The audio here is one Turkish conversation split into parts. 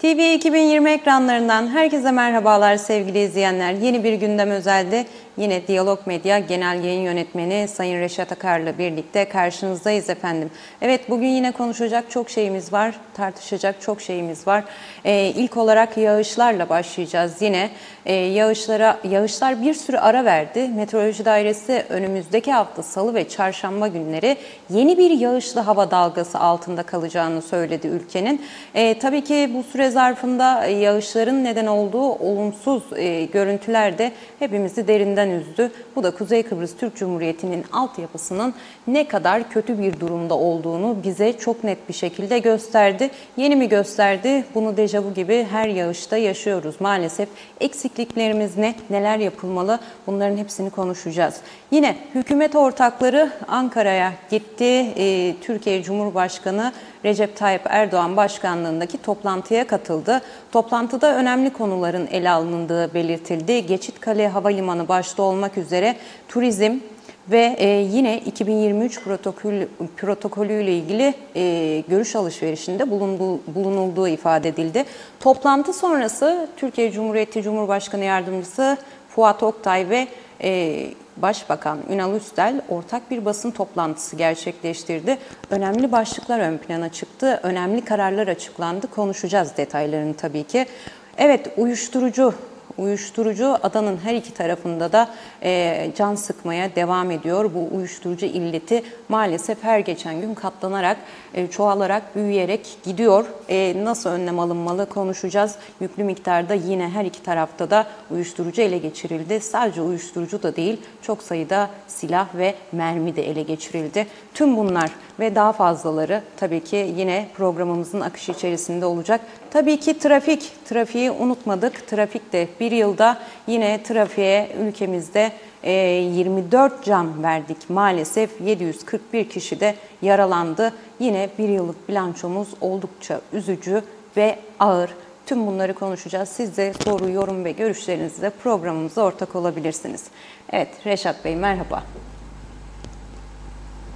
TV 2020 ekranlarından herkese merhabalar sevgili izleyenler. Yeni bir gündem özelde yine Diyalog Medya Genel Yayın Yönetmeni Sayın Reşat Akar'la birlikte karşınızdayız efendim. Evet, bugün yine konuşacak çok şeyimiz var, tartışacak çok şeyimiz var. İlk olarak yağışlarla başlayacağız yine. Yağışlar bir sürü ara verdi. Meteoroloji Dairesi önümüzdeki hafta Salı ve Çarşamba günleri yeni bir yağışlı hava dalgası altında kalacağını söyledi ülkenin. Tabii ki bu süre zarfında yağışların neden olduğu olumsuz görüntüler de hepimizi derinden üzdü. Bu da Kuzey Kıbrıs Türk Cumhuriyeti'nin altyapısının ne kadar kötü bir durumda olduğunu bize çok net bir şekilde gösterdi. Yeni mi gösterdi? Bunu dejavu gibi her yağışta yaşıyoruz maalesef. Eksikliklerimiz ne? Neler yapılmalı? Bunların hepsini konuşacağız. Yine hükümet ortakları Ankara'ya gitti. Türkiye Cumhurbaşkanı Recep Tayyip Erdoğan başkanlığındaki toplantıya katıldı. Toplantıda önemli konuların ele alındığı belirtildi. Geçitkale Havalimanı başta olmak üzere turizm ve yine 2023 protokolüyle ilgili görüş alışverişinde bulunulduğu ifade edildi. Toplantı sonrası Türkiye Cumhuriyeti Cumhurbaşkanı Yardımcısı Fuat Oktay ve Başbakan Ünal Üstel ortak bir basın toplantısı gerçekleştirdi. Önemli başlıklar ön plana çıktı, önemli kararlar açıklandı. Konuşacağız detaylarını tabii ki. Evet, uyuşturucu adanın her iki tarafında da can sıkmaya devam ediyor. Bu uyuşturucu illeti maalesef her geçen gün katlanarak, çoğalarak, büyüyerek gidiyor. Nasıl önlem alınmalı konuşacağız. Yüklü miktarda yine her iki tarafta da uyuşturucu ele geçirildi. Sadece uyuşturucu da değil, çok sayıda silah ve mermi de ele geçirildi. Tüm bunlar ve daha fazlaları tabii ki yine programımızın akışı içerisinde olacak. Tabii ki trafiği unutmadık. Trafik de bir yılda yine trafiğe ülkemizde 24 can verdik maalesef. 741 kişi de yaralandı. Yine bir yıllık bilançomuz oldukça üzücü ve ağır. Tüm bunları konuşacağız. Siz de soru, yorum ve görüşlerinizle programımıza ortak olabilirsiniz. Evet, Reşat Bey merhaba.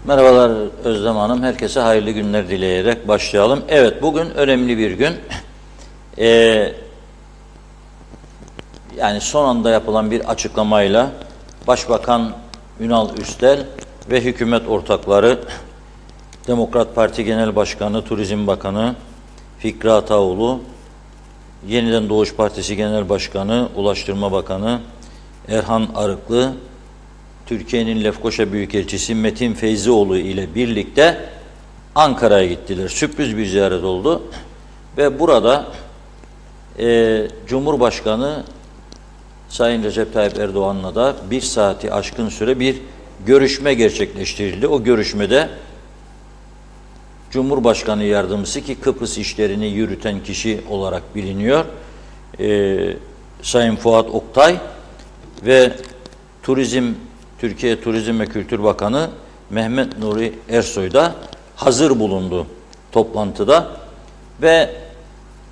Merhabalar Özlem Hanım. Herkese hayırlı günler dileyerek başlayalım. Evet, bugün önemli bir gün. Yani son anda yapılan bir açıklamayla Başbakan Ünal Üstel ve hükümet ortakları Demokrat Parti Genel Başkanı, Turizm Bakanı Fikri Ataoğlu, Yeniden Doğuş Partisi Genel Başkanı, Ulaştırma Bakanı Erhan Arıklı, Türkiye'nin Lefkoşa Büyükelçisi Metin Feyzioğlu ile birlikte Ankara'ya gittiler. Sürpriz bir ziyaret oldu ve burada Cumhurbaşkanı Sayın Recep Tayyip Erdoğan'la da 1 saati aşkın süre bir görüşme gerçekleştirildi. O görüşmede Cumhurbaşkanı Yardımcısı, ki Kıbrıs işlerini yürüten kişi olarak biliniyor, Sayın Fuat Oktay ve Türkiye Turizm ve Kültür Bakanı Mehmet Nuri Ersoy da hazır bulundu toplantıda ve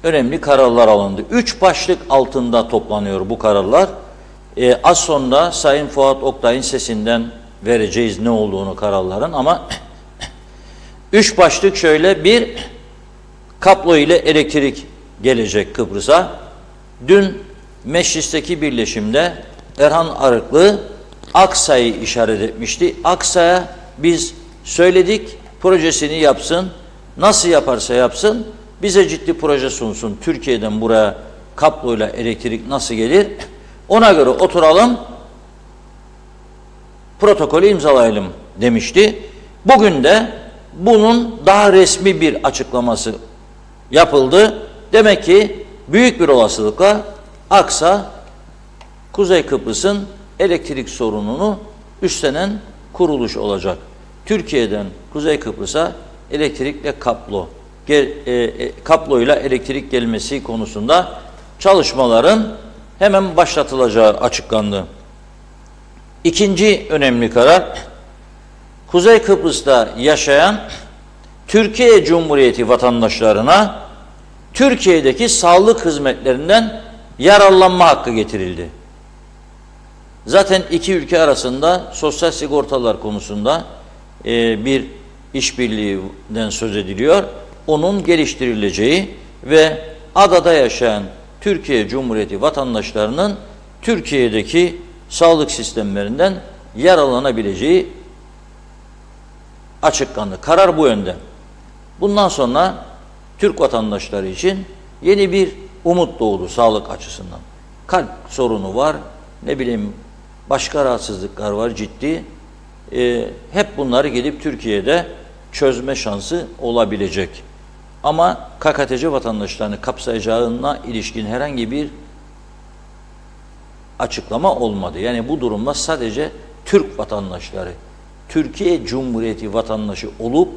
önemli kararlar alındı. 3 başlık altında toplanıyor bu kararlar. Az sonra Sayın Fuat Oktay'ın sesinden vereceğiz ne olduğunu kararların, ama 3 başlık şöyle: 1, kablo ile elektrik gelecek Kıbrıs'a. Dün meclisteki birleşimde Erhan Arıklı Aksa'yı işaret etmişti. Aksa'ya biz söyledik, projesini yapsın, nasıl yaparsa yapsın, bize ciddi proje sunsun. Türkiye'den buraya kabloyla elektrik nasıl gelir? Ona göre oturalım, protokolü imzalayalım demişti. Bugün de bunun daha resmi bir açıklaması yapıldı. Demek ki büyük bir olasılıkla Aksa, Kuzey Kıbrıs'ın elektrik sorununu üstlenen kuruluş olacak. Türkiye'den Kuzey Kıbrıs'a elektrikle kabloyla elektrik gelmesi konusunda çalışmaların hemen başlatılacağı açıklandı. İkinci önemli karar, Kuzey Kıbrıs'ta yaşayan Türkiye Cumhuriyeti vatandaşlarına Türkiye'deki sağlık hizmetlerinden yararlanma hakkı getirildi. Zaten iki ülke arasında sosyal sigortalar konusunda bir işbirliğinden söz ediliyor. Onun geliştirileceği ve adada yaşayan Türkiye Cumhuriyeti vatandaşlarının Türkiye'deki sağlık sistemlerinden yararlanabileceği açıklandı. Karar bu yönde. Bundan sonra Türk vatandaşları için yeni bir umut doğdu sağlık açısından. Kalp sorunu var, ne bileyim başka rahatsızlıklar var ciddi. Hep bunları gelip Türkiye'de çözme şansı olabilecek. Ama KKTC vatandaşlarını kapsayacağına ilişkin herhangi bir açıklama olmadı. Yani bu durumda sadece Türk vatandaşları, Türkiye Cumhuriyeti vatandaşı olup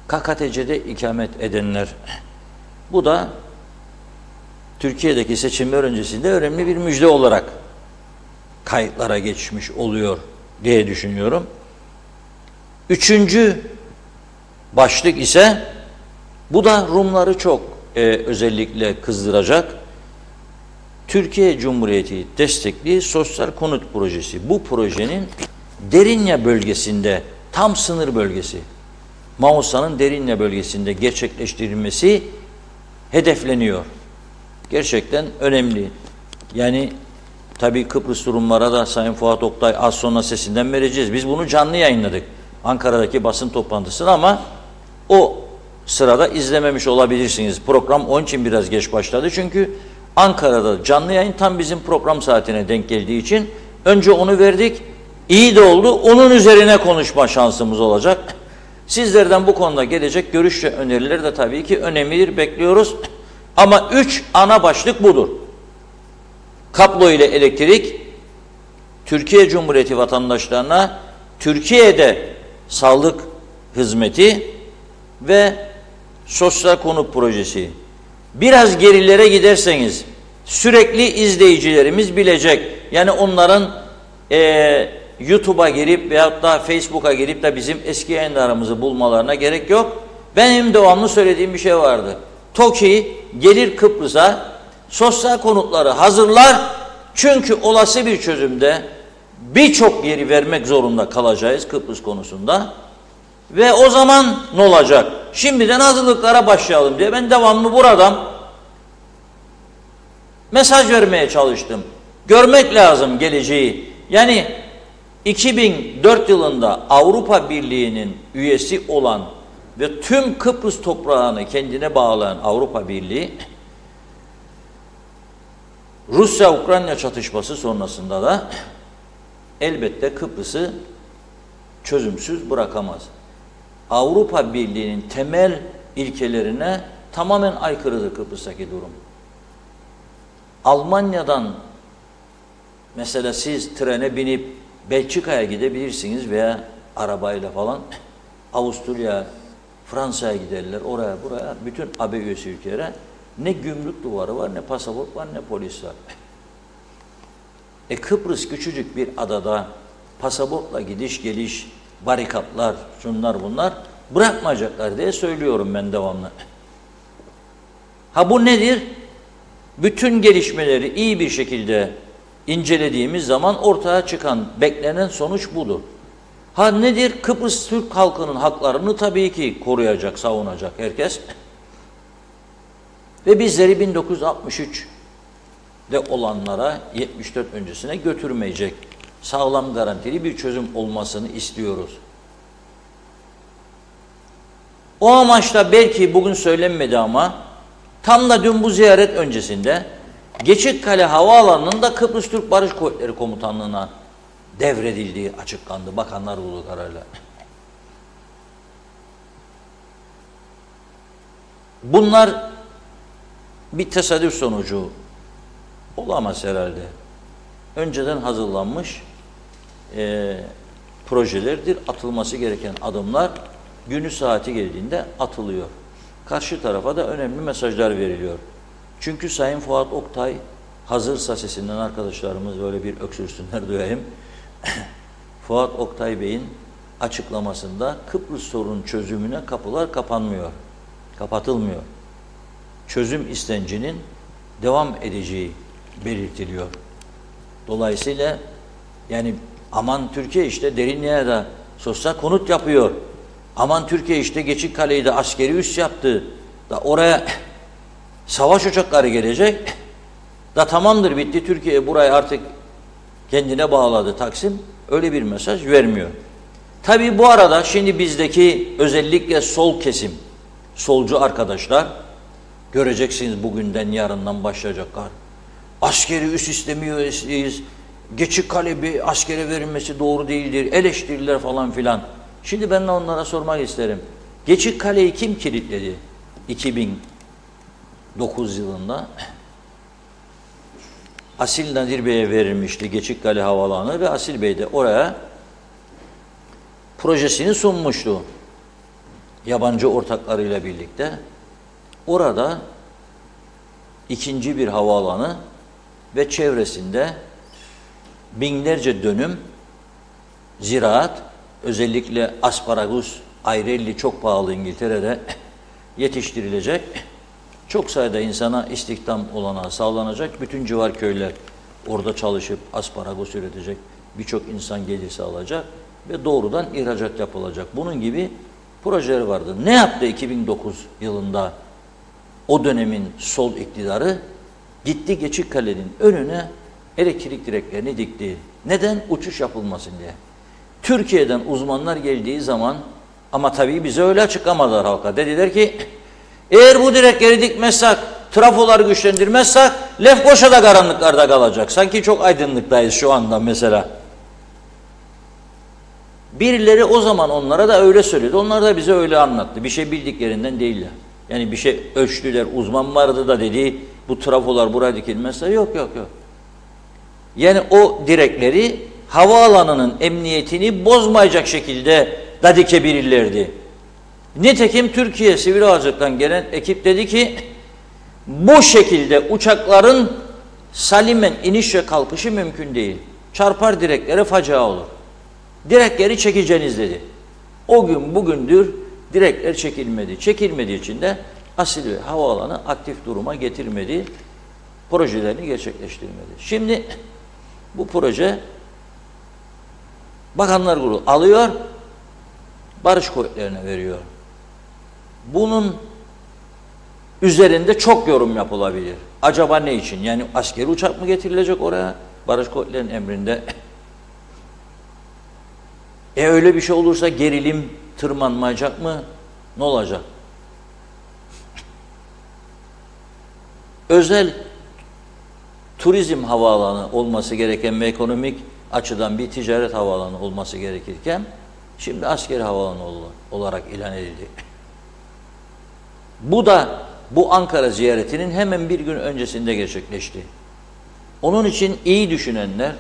KKTC'de ikamet edenler. Bu da Türkiye'deki seçimler öncesinde önemli bir müjde olarak kayıtlara geçmiş oluyor diye düşünüyorum. Üçüncü başlık ise, bu da Rumları çok özellikle kızdıracak. Türkiye Cumhuriyeti destekli sosyal konut projesi. Bu projenin Derinye bölgesinde, tam sınır bölgesi, Mausa'nın Derinye bölgesinde gerçekleştirilmesi hedefleniyor. Gerçekten önemli. Yani tabii Kıbrıs Rumlara da Sayın Fuat Oktay az sonra sesinden vereceğiz. Biz bunu canlı yayınladık Ankara'daki basın toplantısını, ama o sırada izlememiş olabilirsiniz. Program onun için biraz geç başladı. Çünkü Ankara'da canlı yayın tam bizim program saatine denk geldiği için önce onu verdik. İyi de oldu. Onun üzerine konuşma şansımız olacak. Sizlerden bu konuda gelecek görüş ve önerileri de tabii ki önemlidir, bekliyoruz. Ama 3 ana başlık budur. Kablo ile elektrik, Türkiye Cumhuriyeti vatandaşlarına Türkiye'de sağlık hizmeti ve sosyal konut projesi. Biraz gerilere giderseniz sürekli izleyicilerimiz bilecek. Yani onların YouTube'a girip veyahut da Facebook'a girip de bizim eski yayınlarımızı bulmalarına gerek yok. Benim devamlı söylediğim bir şey vardı. TOKİ gelir Kıbrıs'a, sosyal konutları hazırlar. Çünkü olası bir çözümde birçok yeri vermek zorunda kalacağız Kıbrıs konusunda. Ve o zaman ne olacak? Şimdiden hazırlıklara başlayalım diye ben devamlı buradan mesaj vermeye çalıştım. Görmek lazım geleceği. Yani 2004 yılında Avrupa Birliği'nin üyesi olan ve tüm Kıbrıs toprağını kendine bağlayan Avrupa Birliği, Rusya-Ukrayna çatışması sonrasında da elbette Kıbrıs'ı çözümsüz bırakamaz. Avrupa Birliği'nin temel ilkelerine tamamen aykırıdır Kıbrıs'taki durum. Almanya'dan mesela siz trene binip Belçika'ya gidebilirsiniz veya arabayla falan. Avusturya, Fransa'ya giderler, oraya buraya, bütün AB üyesi ülkelere. Ne gümrük duvarı var, ne pasaport var, ne polis var. Kıbrıs küçücük bir adada pasaportla gidiş geliş, barikatlar, şunlar bunlar bırakmayacaklar diye söylüyorum ben devamlı. Ha bu nedir? Bütün gelişmeleri iyi bir şekilde incelediğimiz zaman ortaya çıkan, beklenen sonuç budur. Ha nedir? Kıbrıs Türk halkının haklarını tabii ki koruyacak, savunacak herkes. Ve bizleri 1963'de olanlara 74 öncesine götürmeyecek sağlam garantili bir çözüm olmasını istiyoruz. O amaçla belki bugün söylenmedi ama tam da dün bu ziyaret öncesinde Geçitkale Havaalanı'nın da Kıbrıs Türk Barış Kuvvetleri Komutanlığı'na devredildiği açıklandı Bakanlar Kurulu kararıyla. Bunlar bir tesadüf sonucu olamaz herhalde. Önceden hazırlanmış projelerdir. Atılması gereken adımlar günü saati geldiğinde atılıyor. Karşı tarafa da önemli mesajlar veriliyor. Çünkü Sayın Fuat Oktay, hazırsa sesinden arkadaşlarımız böyle bir öksürsünler duyayım. Fuat Oktay Bey'in açıklamasında Kıbrıs sorunun çözümüne kapılar kapanmıyor, kapatılmıyor. Çözüm istencinin devam edeceği belirtiliyor. Dolayısıyla yani aman Türkiye işte Derinliğe sosyal konut yapıyor. Aman Türkiye işte Geçitkale'yi de askeri üs yaptı da oraya Savaş uçakları gelecek. Da tamamdır, bitti, Türkiye burayı artık kendine bağladı Taksim. Öyle bir mesaj vermiyor. Tabii bu arada şimdi bizdeki özellikle sol kesim, solcu arkadaşlar, göreceksiniz bugünden yarından başlayacaklar. Askeri üst sistemi üyesiyiz. Geçikkale bir askere verilmesi doğru değildir. Eleştiriler falan filan. Şimdi ben de onlara sormak isterim. Geçikkale'yi kim kilitledi? 2009 yılında Asil Nadir Bey'e verilmişti Geçikkale Havaalanı ve Asil Bey de oraya projesini sunmuştu. Yabancı ortaklarıyla birlikte. Orada ikinci bir havaalanı ve çevresinde binlerce dönüm ziraat, özellikle asparagus, ayrelli çok pahalı İngiltere'de yetiştirilecek. Çok sayıda insana istihdam olanağı sağlanacak. Bütün civar köyler orada çalışıp asparagus üretecek. Birçok insan gelir sağlayacak ve doğrudan ihracat yapılacak. Bunun gibi projeler vardı. Ne yaptı 2009 yılında o dönemin sol iktidarı? Gitti Geçikkale'nin önüne elektrik direklerini dikti. Neden? Uçuş yapılmasın diye. Türkiye'den uzmanlar geldiği zaman, ama tabii bize öyle açıklamadılar halka. Dediler ki eğer bu direkleri dikmezsek, trafoları güçlendirmezsek Lefkoşa'da karanlıklarda kalacak. Sanki çok aydınlıktayız şu anda mesela. Birileri o zaman onlara da öyle söyledi. Onlar da bize öyle anlattı. Bir şey bildiklerinden değiller. Yani bir şey ölçtüler, uzman vardı da dedi bu trafolar buraya dikilmezse yok. Yani o direkleri havaalanının emniyetini bozmayacak şekilde da dikebilirlerdi. Nitekim Türkiye Sivil Havacılık'tan gelen ekip dedi ki bu şekilde uçakların salimen iniş ve kalkışı mümkün değil. Çarpar direklere facia olur. Direkleri çekeceğiniz dedi. O gün bugündür direkler çekilmedi. Çekilmediği için de Asil ve havaalanı aktif duruma getirmedi. Projelerini gerçekleştirmedi. Şimdi bu proje Bakanlar Kurulu alıyor, Barış Kuvvetleri'ne veriyor. Bunun üzerinde çok yorum yapılabilir. Acaba ne için? Yani askeri uçak mı getirilecek oraya? Barış Kuvvetleri'nin emrinde. Öyle bir şey olursa gerilim tırmanmayacak mı? Ne olacak? Özel turizm havaalanı olması gereken ve ekonomik açıdan bir ticaret havaalanı olması gerekirken şimdi askeri havaalanı olarak ilan edildi. Bu da bu Ankara ziyaretinin hemen bir gün öncesinde gerçekleşti. Onun için iyi düşünenler,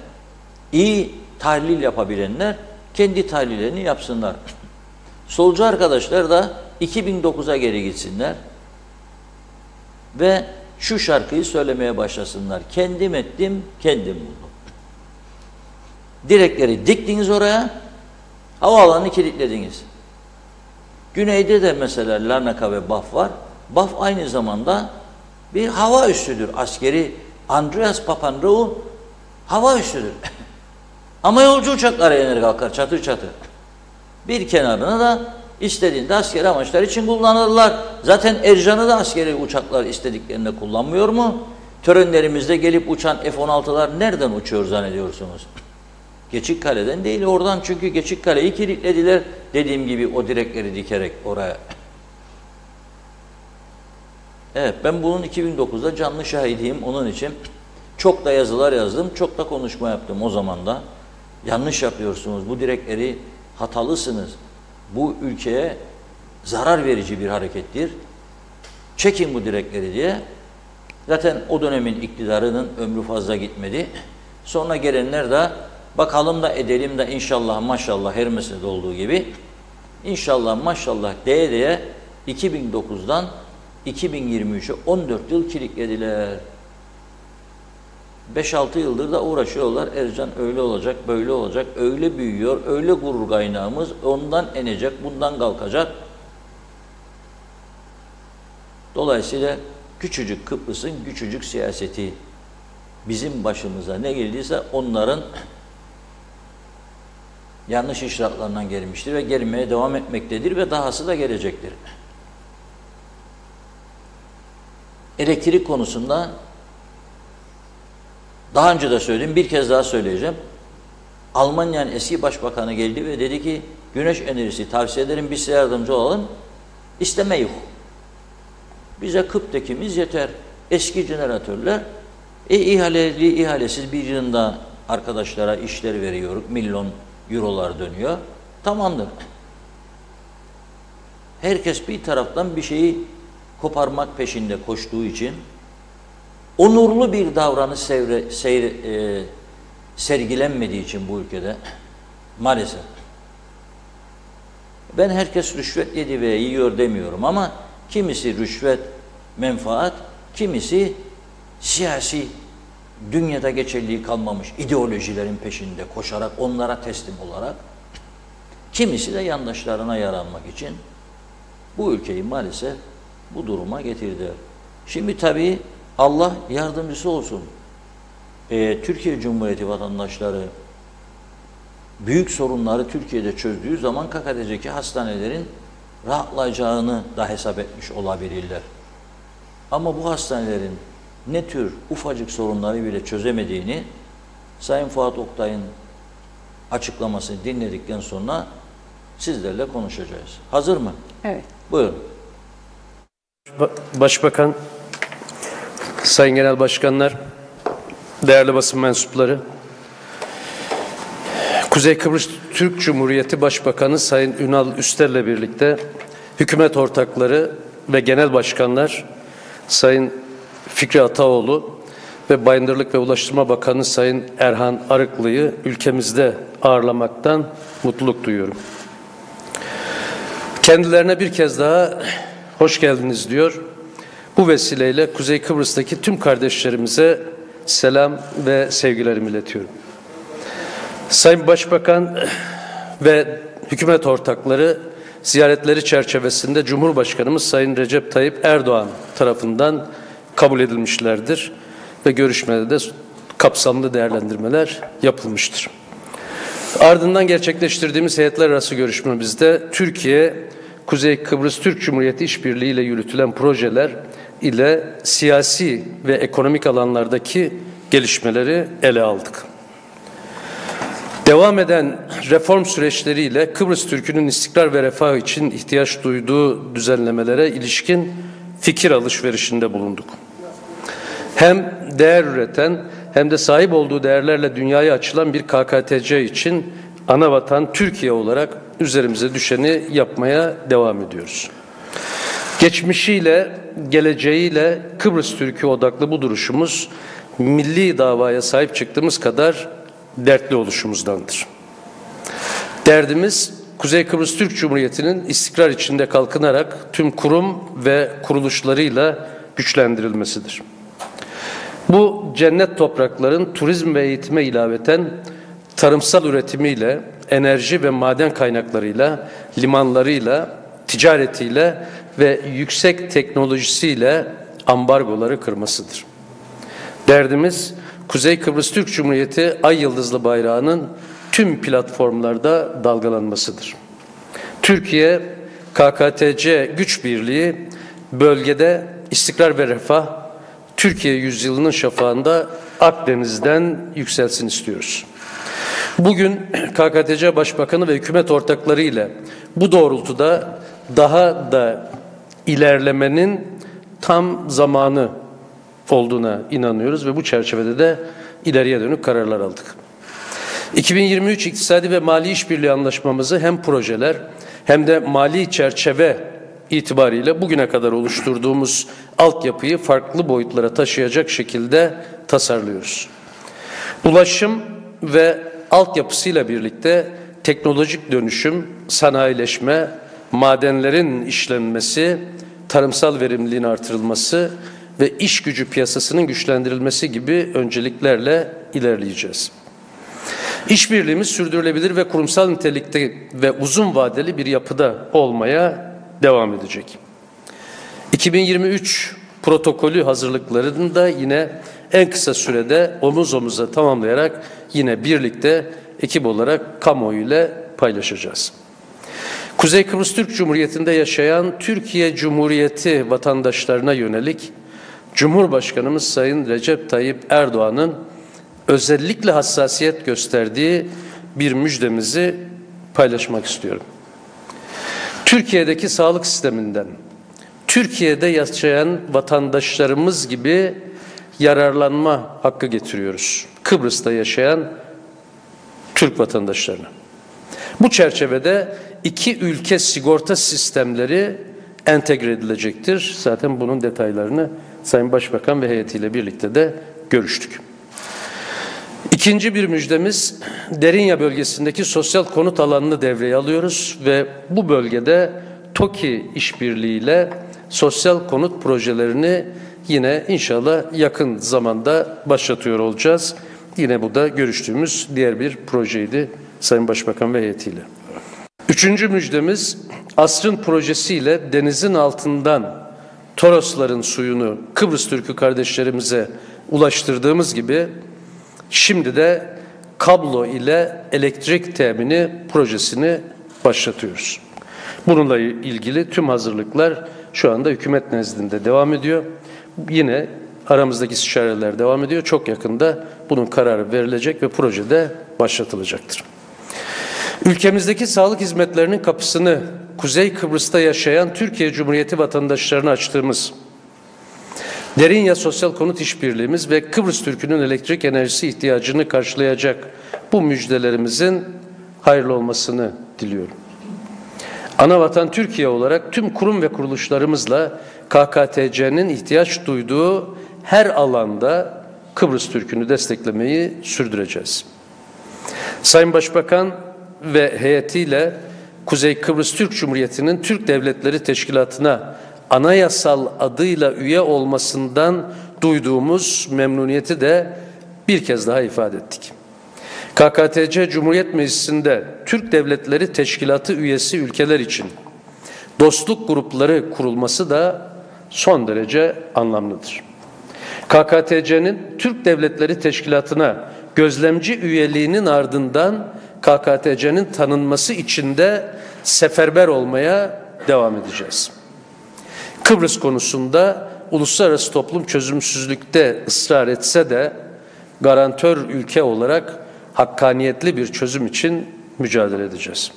iyi tahlil yapabilenler kendi tahlillerini yapsınlar. Solcu arkadaşlar da 2009'a geri gitsinler ve şu şarkıyı söylemeye başlasınlar. Kendim ettim, kendim buldum. Direkleri diktiniz oraya, havaalanını kilitlediniz. Güneyde de mesela Larnaca ve Baf var. Baf aynı zamanda bir hava üssüdür. Askeri Andreas Papandreou hava üssüdür. Ama yolcu uçaklara iner kalkar çatır çatır. Bir kenarına da istediğinde askeri amaçlar için kullanırlar. Zaten Ercan'ı da askeri uçaklar istediklerinde kullanmıyor mu? Törenlerimizde gelip uçan F-16'lar nereden uçuyor zannediyorsunuz? Geçikkale'den değil, oradan, çünkü Geçikkale'yi kilitlediler. Dediğim gibi o direkleri dikerek oraya. Evet, ben bunun 2009'da canlı şahidiyim. Onun için çok da yazılar yazdım, çok da konuşma yaptım o zaman da. Yanlış yapıyorsunuz, bu direkleri hatalısınız. Bu ülkeye zarar verici bir harekettir. Çekin bu direkleri diye. Zaten o dönemin iktidarının ömrü fazla gitmedi. Sonra gelenler de bakalım da edelim de inşallah maşallah her meselede olduğu gibi inşallah maşallah diye 2009'dan 2023'e 14 yıl kilitlediler. 5-6 yıldır da uğraşıyorlar. Ercan öyle olacak, böyle olacak, öyle büyüyor, öyle gurur kaynağımız, ondan inecek, bundan kalkacak. Dolayısıyla küçücük Kıbrıs'ın küçücük siyaseti bizim başımıza ne geldiyse onların yanlış işaretlerden gelmiştir ve gelmeye devam etmektedir ve dahası da gelecektir. elektrik konusunda daha önce de söyledim, bir kez daha söyleyeceğim. Almanya'nın eski başbakanı geldi ve dedi ki güneş enerjisi tavsiye ederim, biz size yardımcı olalım. İstemeyiz. Bize Kıp'tekimiz yeter. Eski jeneratörler ihaleli ihalesiz bir yılında arkadaşlara işler veriyor. Milyon eurolar dönüyor. Tamamdır. Herkes bir taraftan bir şeyi koparmak peşinde koştuğu için onurlu bir davranış sergilenmediği için bu ülkede maalesef. Ben herkes rüşvet yedi ve yiyor demiyorum ama kimisi rüşvet, menfaat, kimisi siyasi, dünyada geçerliği kalmamış ideolojilerin peşinde koşarak, onlara teslim olarak, kimisi de yandaşlarına yaranmak için bu ülkeyi maalesef bu duruma getirdi. Şimdi tabii Allah yardımcısı olsun. Türkiye Cumhuriyeti vatandaşları büyük sorunları Türkiye'de çözdüğü zaman KKTC'deki hastanelerin rahatlayacağını da hesap etmiş olabilirler. Ama bu hastanelerin ne tür ufacık sorunları bile çözemediğini Sayın Fuat Oktay'ın açıklamasını dinledikten sonra sizlerle konuşacağız. Hazır mı? Evet. Buyurun. Başbakan, Sayın Genel Başkanlar, değerli basın mensupları, Kuzey Kıbrıs Türk Cumhuriyeti Başbakanı Sayın Ünal Üster'le birlikte hükümet ortakları ve genel başkanlar Sayın Fikri Ataoğlu ve Bayındırlık ve Ulaştırma Bakanı Sayın Erhan Arıklı'yı ülkemizde ağırlamaktan mutluluk duyuyorum. Kendilerine bir kez daha hoş geldiniz diyor. Bu vesileyle Kuzey Kıbrıs'taki tüm kardeşlerimize selam ve sevgilerimi iletiyorum. Sayın Başbakan ve hükümet ortakları ziyaretleri çerçevesinde Cumhurbaşkanımız Sayın Recep Tayyip Erdoğan tarafından kabul edilmişlerdir ve görüşmede de kapsamlı değerlendirmeler yapılmıştır. Ardından gerçekleştirdiğimiz heyetler arası görüşmemizde Türkiye, Kuzey Kıbrıs Türk Cumhuriyeti işbirliği ile yürütülen projeler ile siyasi ve ekonomik alanlardaki gelişmeleri ele aldık. Devam eden reform süreçleriyle Kıbrıs Türk'ünün istikrar ve refah için ihtiyaç duyduğu düzenlemelere ilişkin fikir alışverişinde bulunduk. Hem değer üreten hem de sahip olduğu değerlerle dünyaya açılan bir KKTC için anavatan Türkiye olarak üzerimize düşeni yapmaya devam ediyoruz. Geçmişiyle, geleceğiyle Kıbrıs Türk'ü odaklı bu duruşumuz milli davaya sahip çıktığımız kadar dertli oluşumuzdandır. Derdimiz Kuzey Kıbrıs Türk Cumhuriyeti'nin istikrar içinde kalkınarak tüm kurum ve kuruluşlarıyla güçlendirilmesidir. Bu cennet toprakların turizm ve eğitime ilaveten tarımsal üretimiyle, enerji ve maden kaynaklarıyla, limanlarıyla, ticaretiyle ve yüksek teknolojisiyle ambargoları kırmasıdır. Derdimiz Kuzey Kıbrıs Türk Cumhuriyeti ay yıldızlı bayrağının tüm platformlarda dalgalanmasıdır. Türkiye, KKTC güç birliği bölgede istikrar ve refah, Türkiye yüzyılının şafağında Akdeniz'den yükselsin istiyoruz. Bugün KKTC Başbakanı ve hükümet ortakları ile bu doğrultuda daha da ilerlemenin tam zamanı olduğuna inanıyoruz ve bu çerçevede de ileriye dönük kararlar aldık. 2023 İktisadi ve Mali İşbirliği Anlaşmamızı hem projeler hem de mali çerçeve itibariyle bugüne kadar oluşturduğumuz altyapıyı farklı boyutlara taşıyacak şekilde tasarlıyoruz. Ulaşım ve altyapısıyla birlikte teknolojik dönüşüm, sanayileşme, madenlerin işlenmesi, tarımsal verimliliğin artırılması ve iş gücü piyasasının güçlendirilmesi gibi önceliklerle ilerleyeceğiz. İşbirliğimiz sürdürülebilir ve kurumsal nitelikte ve uzun vadeli bir yapıda olmaya devam edecek. 2023 protokolü hazırlıklarını da yine en kısa sürede omuz omuza tamamlayarak yine birlikte ekip olarak kamuoyu ile paylaşacağız. Kuzey Kıbrıs Türk Cumhuriyeti'nde yaşayan Türkiye Cumhuriyeti vatandaşlarına yönelik Cumhurbaşkanımız Sayın Recep Tayyip Erdoğan'ın özellikle hassasiyet gösterdiği bir müjdemizi paylaşmak istiyorum. Türkiye'deki sağlık sisteminden, Türkiye'de yaşayan vatandaşlarımız gibi yararlanma hakkı getiriyoruz Kıbrıs'ta yaşayan Türk vatandaşlarına. Bu çerçevede iki ülke sigorta sistemleri entegre edilecektir. Zaten bunun detaylarını Sayın Başbakan ve heyetiyle birlikte de görüştük. İkinci bir müjdemiz, Derinya bölgesindeki sosyal konut alanını devreye alıyoruz ve bu bölgede TOKİ işbirliğiyle sosyal konut projelerini yine inşallah yakın zamanda başlatıyor olacağız. Yine bu da görüştüğümüz diğer bir projeydi Sayın Başbakan ve heyetiyle. Üçüncü müjdemiz, asrın projesiyle denizin altından Torosların suyunu Kıbrıs Türk'ü kardeşlerimize ulaştırdığımız gibi şimdi de kablo ile elektrik temini projesini başlatıyoruz. Bununla ilgili tüm hazırlıklar şu anda hükümet nezdinde devam ediyor. Yine aramızdaki istişareler devam ediyor. Çok yakında bunun kararı verilecek ve proje de başlatılacaktır. Ülkemizdeki sağlık hizmetlerinin kapısını Kuzey Kıbrıs'ta yaşayan Türkiye Cumhuriyeti vatandaşlarına açtığımız Derinya Sosyal Konut İşbirliğimiz ve Kıbrıs Türk'ünün elektrik enerjisi ihtiyacını karşılayacak bu müjdelerimizin hayırlı olmasını diliyorum. Anavatan Türkiye olarak tüm kurum ve kuruluşlarımızla KKTC'nin ihtiyaç duyduğu her alanda Kıbrıs Türk'ünü desteklemeyi sürdüreceğiz. Sayın Başbakan ve heyetiyle Kuzey Kıbrıs Türk Cumhuriyeti'nin Türk Devletleri Teşkilatı'na anayasal adıyla üye olmasından duyduğumuz memnuniyeti de bir kez daha ifade ettik. KKTC Cumhuriyet Meclisi'nde Türk Devletleri Teşkilatı üyesi ülkeler için dostluk grupları kurulması da son derece anlamlıdır. KKTC'nin Türk Devletleri Teşkilatı'na gözlemci üyeliğinin ardından KKTC'nin tanınması için de seferber olmaya devam edeceğiz. Kıbrıs konusunda uluslararası toplum çözümsüzlükte ısrar etse de garantör ülke olarak hakkaniyetli bir çözüm için mücadele edeceğiz.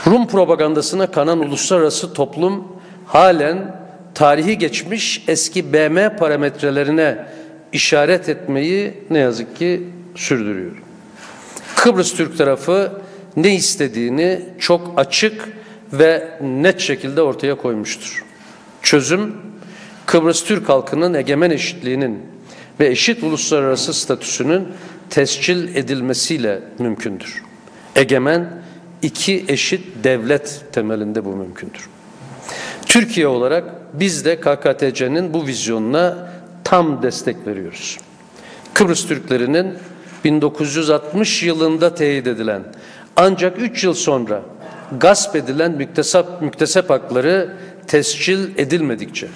Rum propagandasına kanan uluslararası toplum halen tarihi geçmiş eski BM parametrelerine işaret etmeyi ne yazık ki sürdürüyor. Kıbrıs Türk tarafı ne istediğini çok açık ve net şekilde ortaya koymuştur. Çözüm, Kıbrıs Türk halkının egemen eşitliğinin ve eşit uluslararası statüsünün tescil edilmesiyle mümkündür. Egemen, iki eşit devlet temelinde bu mümkündür. Türkiye olarak biz de KKTC'nin bu vizyonuna tam destek veriyoruz. Kıbrıs Türklerinin 1960 yılında teyit edilen ancak 3 yıl sonra gasp edilen müktesep hakları tescil edilmedikçe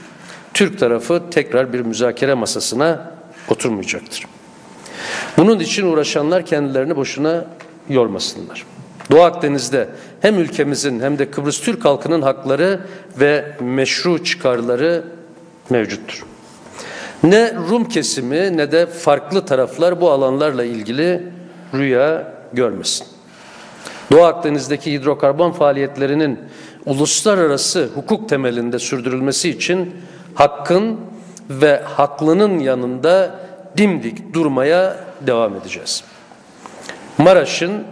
Türk tarafı tekrar bir müzakere masasına oturmayacaktır. Bunun için uğraşanlar kendilerini boşuna yormasınlar. Doğu Akdeniz'de hem ülkemizin hem de Kıbrıs Türk halkının hakları ve meşru çıkarları mevcuttur. Ne Rum kesimi ne de farklı taraflar bu alanlarla ilgili rüya görmesin. Doğu Akdeniz'deki hidrokarbon faaliyetlerinin uluslararası hukuk temelinde sürdürülmesi için hakkın ve haklının yanında dimdik durmaya devam edeceğiz. Maraş'ın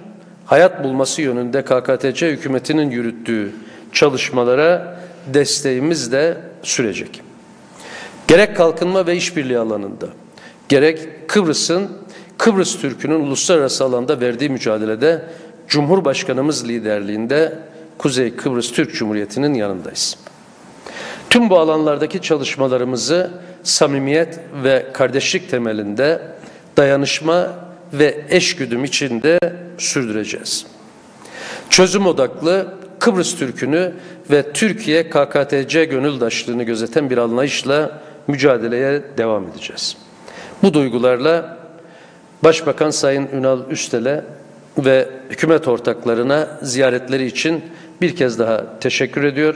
hayat bulması yönünde KKTC hükümetinin yürüttüğü çalışmalara desteğimiz de sürecek. Gerek kalkınma ve işbirliği alanında, gerek Kıbrıs Türk'ünün uluslararası alanda verdiği mücadelede Cumhurbaşkanımız liderliğinde Kuzey Kıbrıs Türk Cumhuriyeti'nin yanındayız. Tüm bu alanlardaki çalışmalarımızı samimiyet ve kardeşlik temelinde dayanışma ve eşgüdüm içinde sürdüreceğiz. Çözüm odaklı Kıbrıs Türk'ünü ve Türkiye KKTC gönüldaşlığını gözeten bir anlayışla mücadeleye devam edeceğiz. Bu duygularla Başbakan Sayın Ünal Üstel'e ve hükümet ortaklarına ziyaretleri için bir kez daha teşekkür ediyor.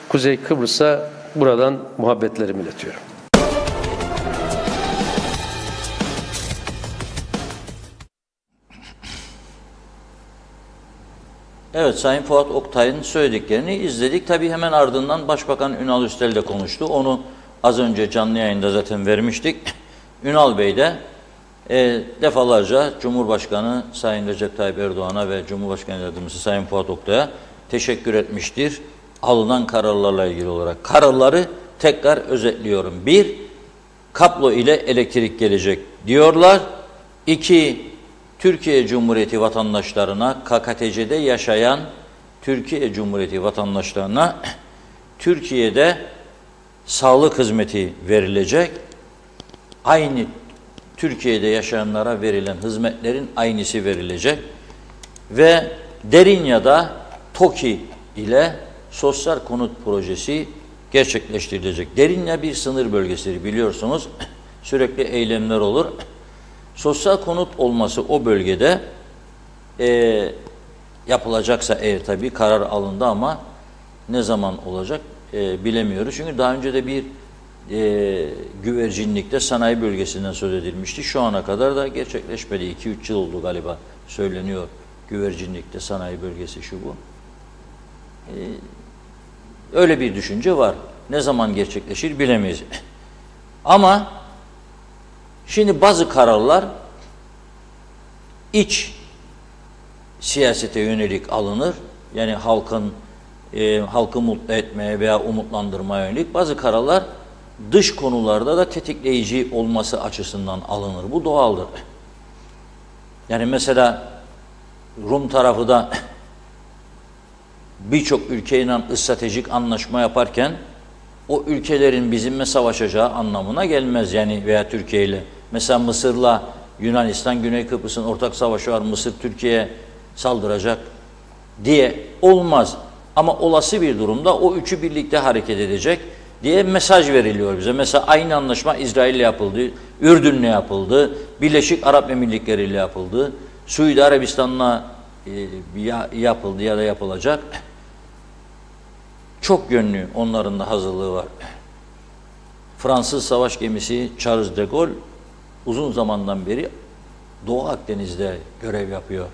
Kuzey Kıbrıs'a buradan muhabbetlerimi iletiyorum. Evet, Sayın Fuat Oktay'ın söylediklerini izledik. Tabii hemen ardından Başbakan Ünal Üstel de konuştu. Onu az önce canlı yayında zaten vermiştik. Ünal Bey de defalarca Cumhurbaşkanı Sayın Recep Tayyip Erdoğan'a ve Cumhurbaşkanı Yardımcısı Sayın Fuat Oktay'a teşekkür etmiştir. Alınan kararlarla ilgili olarak. Kararları tekrar özetliyorum. 1. Kablo ile elektrik gelecek diyorlar. 2. Türkiye Cumhuriyeti vatandaşlarına, KKTC'de yaşayan Türkiye Cumhuriyeti vatandaşlarına Türkiye'de sağlık hizmeti verilecek. Aynı Türkiye'de yaşayanlara verilen hizmetlerin aynısı verilecek. Ve Derinya'da TOKİ ile sosyal konut projesi gerçekleştirilecek. Derinya bir sınır bölgesidir, biliyorsunuz. Sürekli eylemler olur. Sosyal konut olması o bölgede yapılacaksa eğer tabii karar alındı ama ne zaman olacak bilemiyoruz. Çünkü daha önce de bir güvercinlikte sanayi bölgesinden söz edilmişti. Şu ana kadar da gerçekleşmedi. 2-3 yıl oldu galiba söyleniyor. Güvercinlikte sanayi bölgesi şu bu. Öyle bir düşünce var. Ne zaman gerçekleşir bilemeyiz. Ama şimdi bazı kararlar iç siyasete yönelik alınır. Yani halkı mutlu etmeye veya umutlandırmaya yönelik bazı kararlar dış konularda da tetikleyici olması açısından alınır. Bu doğaldır. Yani mesela Rum tarafı da birçok ülkeyle stratejik anlaşma yaparken o ülkelerin bizimle savaşacağı anlamına gelmez yani veya Türkiye ile. Mesela Mısır'la Yunanistan, Güney Kıbrıs'ın ortak savaşı var. Mısır Türkiye'ye saldıracak diye olmaz. Ama olası bir durumda o üçü birlikte hareket edecek diye mesaj veriliyor bize. Mesela aynı anlaşma İsrail'le yapıldı, Ürdün'le yapıldı, Birleşik Arap Emirlikleri ile yapıldı, Suudi Arabistan'la yapıldı ya da yapılacak. Çok yönlü onların da hazırlığı var. Fransız savaş gemisi Charles de Gaulle uzun zamandan beri Doğu Akdeniz'de görev yapıyor.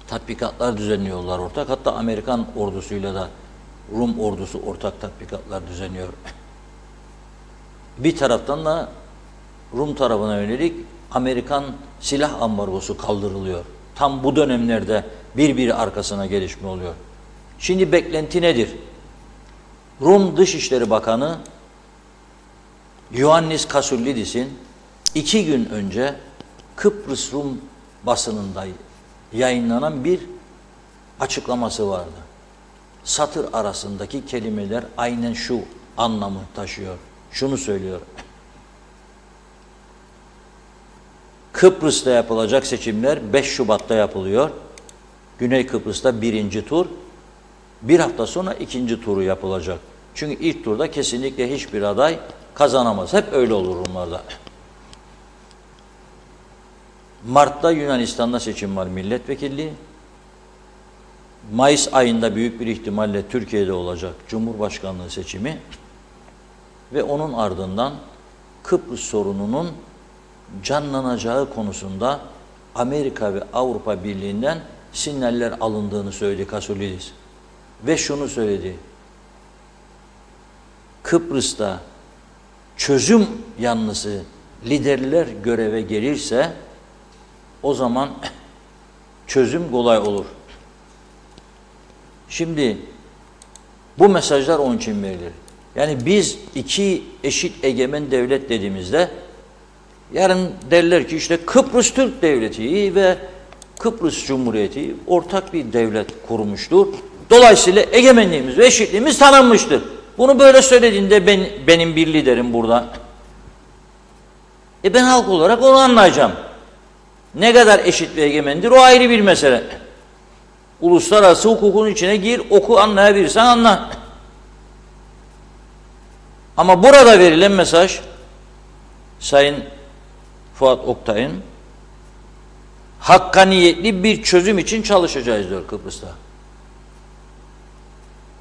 Tatbikatlar düzenliyorlar ortak. Hatta Amerikan ordusuyla da Rum ordusu ortak tatbikatlar düzenliyor. Bir taraftan da Rum tarafına yönelik Amerikan silah ambargosu kaldırılıyor. Tam bu dönemlerde birbiri arkasına gelişme oluyor. Şimdi beklenti nedir? Rum Dışişleri Bakanı Ioannis Kasouliadis'in 2 gün önce Kıbrıs Rum basınında yayınlanan bir açıklaması vardı. Satır arasındaki kelimeler aynen şu anlamı taşıyor. Şunu söylüyor. Kıbrıs'ta yapılacak seçimler 5 Şubat'ta yapılıyor. Güney Kıbrıs'ta 1. tur. Bir hafta sonra 2. turu yapılacak. Çünkü ilk turda kesinlikle hiçbir aday kazanamaz. Hep öyle olur Rumlarda. Mart'ta Yunanistan'da seçim var, milletvekilliği. Mayıs ayında büyük bir ihtimalle Türkiye'de olacak Cumhurbaşkanlığı seçimi. Ve onun ardından Kıbrıs sorununun canlanacağı konusunda Amerika ve Avrupa Birliği'nden sinyaller alındığını söyledi Kasouliadis. Ve şunu söyledi. Kıbrıs'ta çözüm yanlısı liderler göreve gelirse o zaman çözüm kolay olur. Şimdi bu mesajlar onun için verilir. Yani biz iki eşit egemen devlet dediğimizde yarın derler ki işte Kıbrıs Türk Devleti ve Kıbrıs Cumhuriyeti ortak bir devlet kurmuştur. Dolayısıyla egemenliğimiz ve eşitliğimiz tanınmıştır. Bunu böyle söylediğinde benim bir liderim burada. Ben halk olarak onu anlayacağım. Ne kadar eşit ve egemendir o ayrı bir mesele. Uluslararası hukukun içine gir, oku, anlayabilirsen anla. Ama burada verilen mesaj Sayın Fuat Oktay'ın hakkaniyetli bir çözüm için çalışacağız diyor Kıbrıs'ta.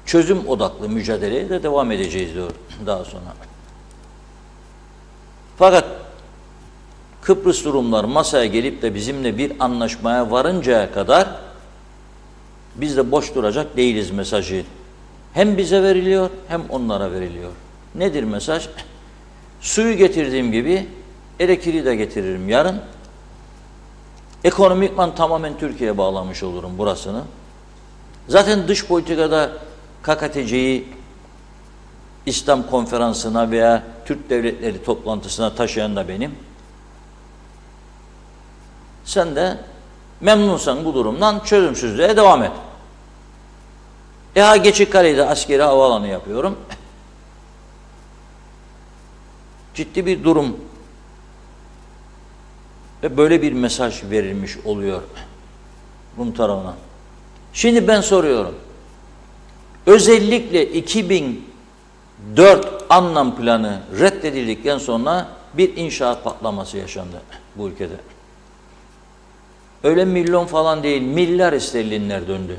Çözüm odaklı mücadeleye de devam edeceğiz diyor daha sonra. Fakat Kıbrıs Rumlar masaya gelip de bizimle bir anlaşmaya varıncaya kadar Biz de boş duracak değiliz mesajı. Hem bize veriliyor hem onlara veriliyor. Nedir mesaj? Suyu getirdiğim gibi elektriği de getiririm yarın. Ekonomikman tamamen Türkiye'ye bağlamış olurum burasını. Zaten dış politikada KKTC'yi İslam konferansına veya Türk devletleri toplantısına taşıyan da benim. Sen de memnunsan bu durumdan çözümsüzlüğe devam et. Geçikkale'de askeri havaalanı yapıyorum. Ciddi bir durum ve böyle bir mesaj verilmiş oluyor Rum tarafına. Şimdi ben soruyorum. Özellikle 2004 anlam planı reddedildikten sonra bir inşaat patlaması yaşandı bu ülkede. Öyle milyon falan değil, milyar sterlinler döndü.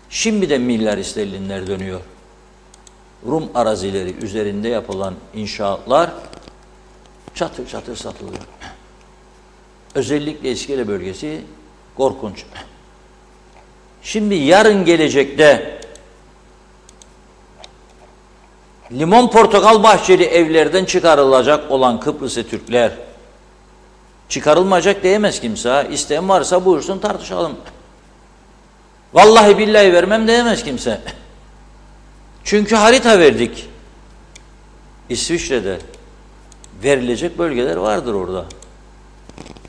Şimdi de milyar sterlinler dönüyor. Rum arazileri üzerinde yapılan inşaatlar çatır çatır satılıyor. Özellikle İskele bölgesi korkunç. Şimdi yarın gelecekte limon portakal bahçeli evlerden çıkarılacak olan Kıbrıslı Türkler, çıkarılmayacak diyemez kimse. İsteyen varsa buyursun tartışalım. Vallahi billahi vermem diyemez kimse. Çünkü harita verdik. İsviçre'de verilecek bölgeler vardır orada.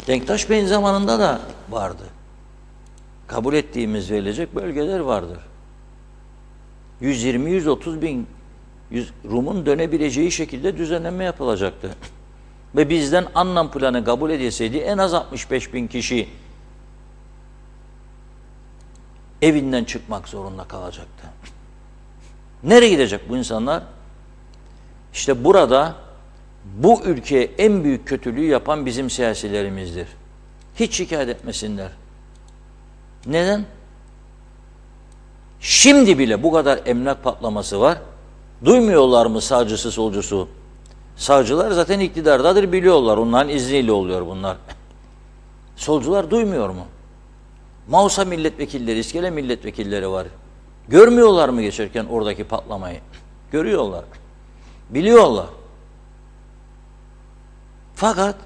Denktaş Bey'in zamanında da vardı. Kabul ettiğimiz verilecek bölgeler vardır. 120-130 bin Rum'un dönebileceği şekilde düzenleme yapılacaktı. Ve bizden anlam planı kabul edilseydi en az 65 bin kişi evinden çıkmak zorunda kalacaktı. Nereye gidecek bu insanlar? İşte burada bu ülkeye en büyük kötülüğü yapan bizim siyasilerimizdir. Hiç şikayet etmesinler. Neden? Şimdi bile bu kadar emlak patlaması var. Duymuyorlar mı sağcısı solcusu? Sağcılar zaten iktidardadır, biliyorlar. Onların izniyle oluyor bunlar. Solcular duymuyor mu? Mausa milletvekilleri, İskele milletvekilleri var. Görmüyorlar mı geçerken oradaki patlamayı? Görüyorlar. Biliyorlar. Fakat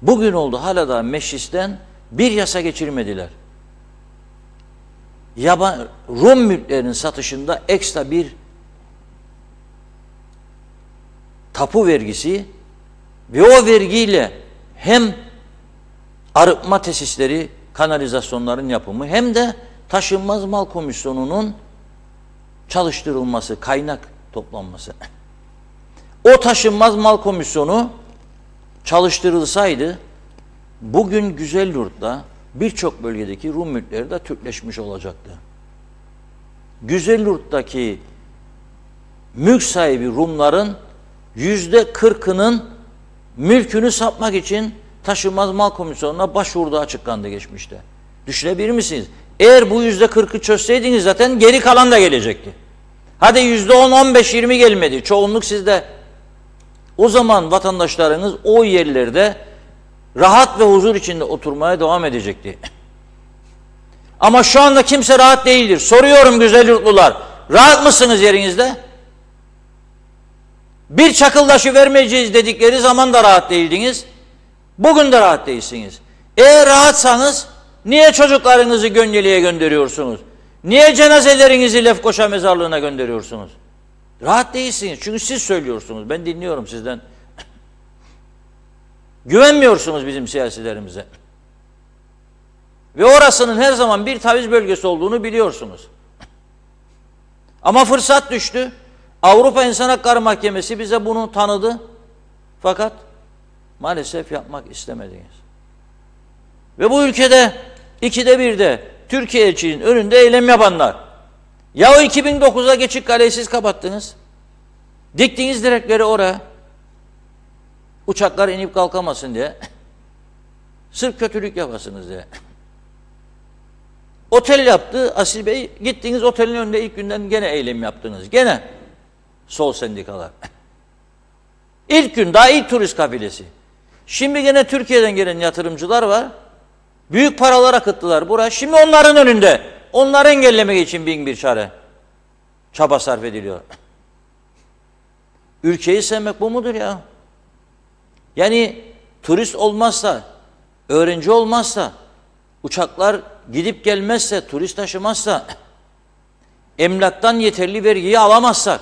bugün oldu hala da meclisten bir yasa geçirmediler. Rum mülklerinin satışında ekstra bir tapu vergisi ve o vergiyle hem arıtma tesisleri, kanalizasyonların yapımı hem de taşınmaz mal komisyonunun çalıştırılması, kaynak toplanması. O taşınmaz mal komisyonu çalıştırılsaydı bugün Güzelyurt'ta birçok bölgedeki Rum mülkleri de Türkleşmiş olacaktı. Güzelyurt'taki mülk sahibi Rumların %40'ının mülkünü satmak için taşınmaz mal komisyonuna başvurduğu açıklandı geçmişte. Düşünebilir misiniz? Eğer bu %40'ı çözseydiniz zaten geri kalan da gelecekti. Hadi %10, 15, 20 gelmedi. Çoğunluk sizde. O zaman vatandaşlarınız o yerlerde rahat ve huzur içinde oturmaya devam edecekti. Ama şu anda kimse rahat değildir. Soruyorum güzel yurtlular. Rahat mısınız yerinizde? Bir çakıldaşı vermeyeceğiz dedikleri zaman da rahat değildiniz. Bugün de rahat değilsiniz. Eğer rahatsanız niye çocuklarınızı Gönyeli'ye gönderiyorsunuz? Niye cenazelerinizi Lefkoşa mezarlığına gönderiyorsunuz? Rahat değilsiniz. Çünkü siz söylüyorsunuz. Ben dinliyorum sizden. Güvenmiyorsunuz bizim siyasilerimize. Ve orasının her zaman bir taviz bölgesi olduğunu biliyorsunuz. Ama fırsat düştü. Avrupa İnsan Hakları Mahkemesi bize bunu tanıdı. Fakat maalesef yapmak istemediniz. Ve bu ülkede 2'de 1'de Türkiye elçiliğinin önünde eylem yapanlar. Ya o 2009'a Geçikkale'yi siz kapattınız. Diktiniz direkleri oraya. Uçaklar inip kalkamasın diye. Sırf kötülük yapasınız diye. Otel yaptı Asil Bey. Gittiniz otelin önünde ilk günden gene eylem yaptınız. Gene sol sendikalar. İlk gün daha ilk turist kafilesi. Şimdi gene Türkiye'den gelen yatırımcılar var. Büyük paralar akıttılar buraya. Şimdi onların önünde onları engellemek için bin bir çaba sarf ediliyor. Ülkeyi sevmek bu mudur ya? Yani turist olmazsa, öğrenci olmazsa, uçaklar gidip gelmezse, turist taşımazsa, emlaktan yeterli vergiyi alamazsak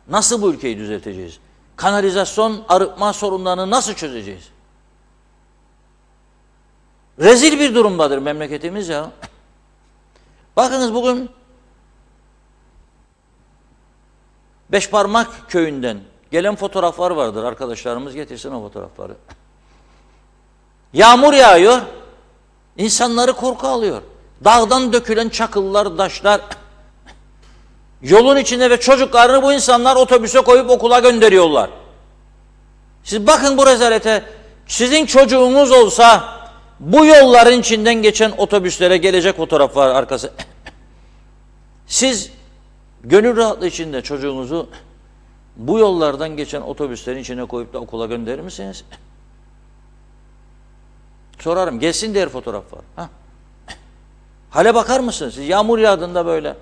nasıl bu ülkeyi düzelteceğiz? Kanalizasyon, arıtma sorunlarını nasıl çözeceğiz? Rezil bir durumdadır memleketimiz ya. Bakınız bugün Beşparmak köyünden gelen fotoğraflar vardır. Arkadaşlarımız getirsin o fotoğrafları. Yağmur yağıyor. İnsanları korku alıyor. Dağdan dökülen çakıllar, taşlar. Yolun içinde ve çocuklarını bu insanlar otobüse koyup okula gönderiyorlar. Siz bakın bu rezalete. Sizin çocuğunuz olsa bu yolların içinden geçen otobüslere gelecek fotoğraf var arkası. Siz gönül rahatlığı içinde çocuğunuzu bu yollardan geçen otobüslerin içine koyup da okula gönderir misiniz? Sorarım. Gelsin diğer fotoğraf var. Ha? Hale bakar mısınız? Siz yağmur yağdığında böyle.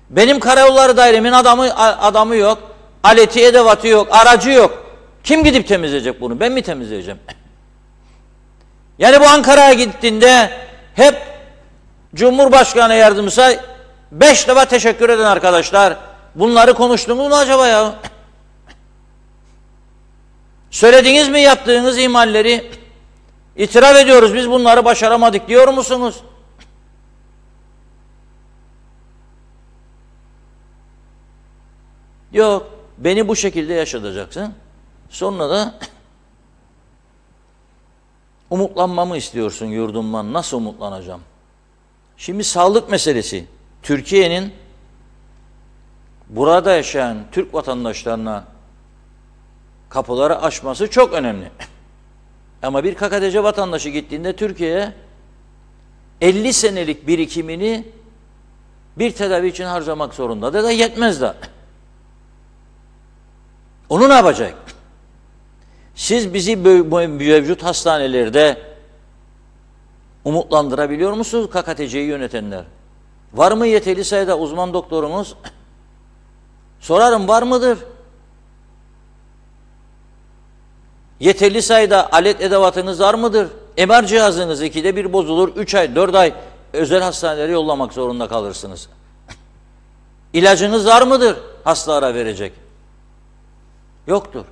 Benim karayolları dairemin adamı yok. Aleti, edevatı yok. Aracı yok. Kim gidip temizleyecek bunu? Ben mi temizleyeceğim? Yani bu Ankara'ya gittiğinde hep Cumhurbaşkanı yardımcısı 5 defa teşekkür eden arkadaşlar. Bunları konuştunuz mu acaba ya? Söylediniz mi yaptığınız ihmalleri? İtiraf ediyoruz, biz bunları başaramadık diyor musunuz? Yok, beni bu şekilde yaşatacaksın. Sonra da umutlanmamı istiyorsun yurdumdan. Nasıl umutlanacağım? Şimdi sağlık meselesi. Türkiye'nin burada yaşayan Türk vatandaşlarına kapıları açması çok önemli. Ama bir KKTC vatandaşı gittiğinde Türkiye'ye 50 senelik birikimini bir tedavi için harcamak zorunda da yetmez de. Onu ne yapacak? Siz bizi mevcut hastanelerde umutlandırabiliyor musunuz KKTC'yi yönetenler? Var mı yeterli sayıda uzman doktorumuz? Sorarım, var mıdır? Yeterli sayıda alet edevatınız var mıdır? MR cihazınız 2'de 1 bozulur, 3 ay, 4 ay özel hastanelere yollamak zorunda kalırsınız. İlacınız var mıdır hastalara verecek? Yoktur.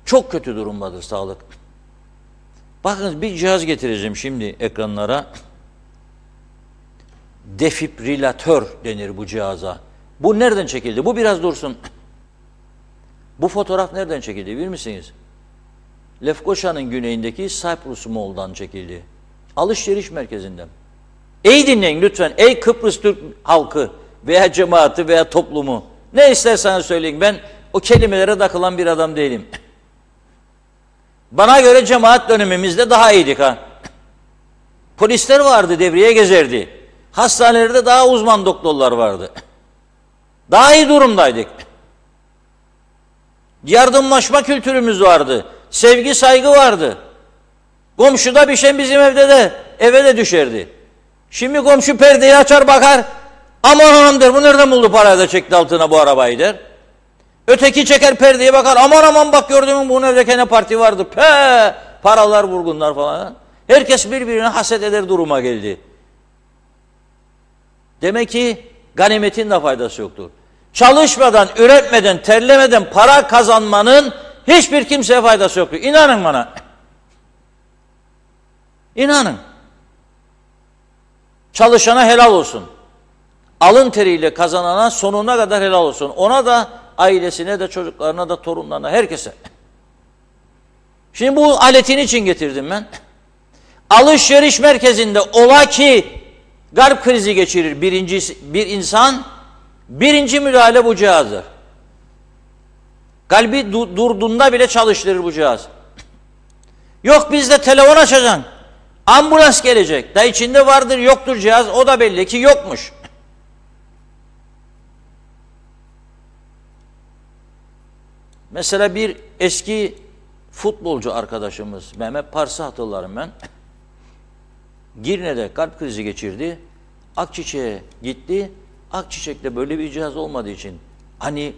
Çok kötü durumdadır sağlık. Bakın bir cihaz getireceğim şimdi ekranlara. Defibrilatör denir bu cihaza. Bu nereden çekildi? Bu biraz dursun. Bu fotoğraf nereden çekildi bilir misiniz? Lefkoşa'nın güneyindeki Cyprus Mall'dan çekildi. Alışveriş merkezinden. İyi dinleyin lütfen. Ey Kıbrıs Türk halkı veya cemaati veya toplumu. Ne isterseniz söyleyin. Ben o kelimelere takılan bir adam değilim. Bana göre cemaat dönemimizde daha iyiydik ha. Polisler vardı, devreye gezerdi. Hastanelerde daha uzman doktorlar vardı. Daha iyi durumdaydık. Yardımlaşma kültürümüz vardı. Sevgi, saygı vardı. Komşuda bir şey bizim eve de düşerdi. Şimdi komşu perdeyi açar bakar. Aman aman der, bu nereden buldu parayı da çekti altına bu arabayı der. Öteki çeker perdeye bakar. Aman aman bak gördün mü bunun evde ne parti vardı. Paralar, vurgunlar falan. Herkes birbirine haset eder duruma geldi. Demek ki ganimetin de faydası yoktur. Çalışmadan, üretmeden, terlemeden para kazanmanın hiçbir kimseye faydası yoktur. İnanın bana. İnanın. Çalışana helal olsun. Alın teriyle kazanana sonuna kadar helal olsun. Ona da, ailesine de, çocuklarına da, torunlarına, herkese. Şimdi bu aletin için getirdim ben. Alışveriş merkezinde ola ki kalp krizi geçirir bir insan, birinci müdahale bu cihazdır. Kalbi durduğunda bile çalıştırır bu cihaz. Yok bizde telefon açacaksın. Ambulans gelecek. Da içinde vardır yoktur cihaz. O da belli ki yokmuş. Mesela bir eski futbolcu arkadaşımız Mehmet Pars'ı hatırlarım ben. Girne'de kalp krizi geçirdi. Akçiçek'e gitti. Akçiçek'te böyle bir cihaz olmadığı için hani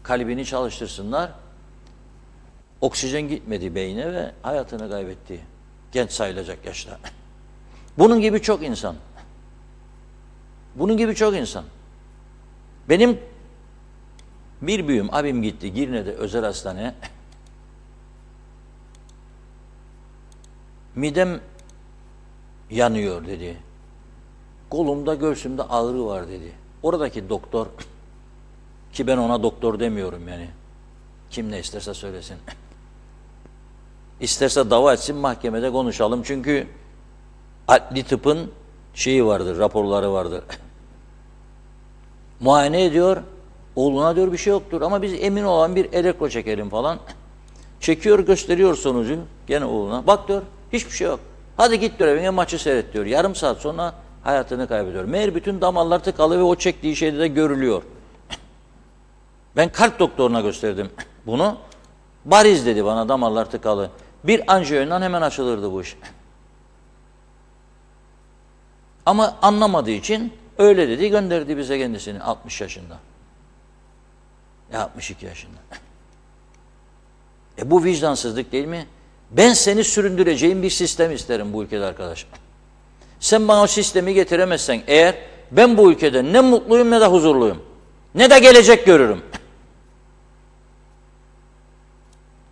kalbini çalıştırsınlar. Oksijen gitmedi beyine ve hayatını kaybetti. Genç sayılacak yaşta. Bunun gibi çok insan. Bunun gibi çok insan. Benim bir büyüğüm, abim gitti Girne'de özel hastaneye. Midem yanıyor dedi. Kolumda, göğsümde ağrı var dedi. Oradaki doktor, ki ben ona doktor demiyorum yani. Kim ne isterse söylesin. İsterse dava etsin, mahkemede konuşalım. Çünkü adli tıpın şeyi vardır, raporları vardır. Muayene ediyor, oğluna diyor bir şey yoktur. Ama biz emin olan bir elektro çekelim falan. Çekiyor, gösteriyor sonucu gene oğluna. Bak diyor, hiçbir şey yok. Hadi git diyor evine, maçı seyret diyor. Yarım saat sonra hayatını kaybediyor. Meğer bütün damarlar tıkalı ve o çektiği şeyde de görülüyor. Ben kalp doktoruna gösterdim bunu. Bariz dedi bana, damarlar tıkalı. Bir anjiyoyla hemen açılırdı bu iş. Ama anlamadığı için öyle dedi, gönderdi bize kendisini 60 yaşında. Ya 62 yaşında. Bu vicdansızlık değil mi? Ben seni süründüreceğim bir sistem isterim bu ülkede arkadaş. Sen bana o sistemi getiremezsen eğer, ben bu ülkede ne mutluyum ne de huzurluyum. Ne de gelecek görürüm.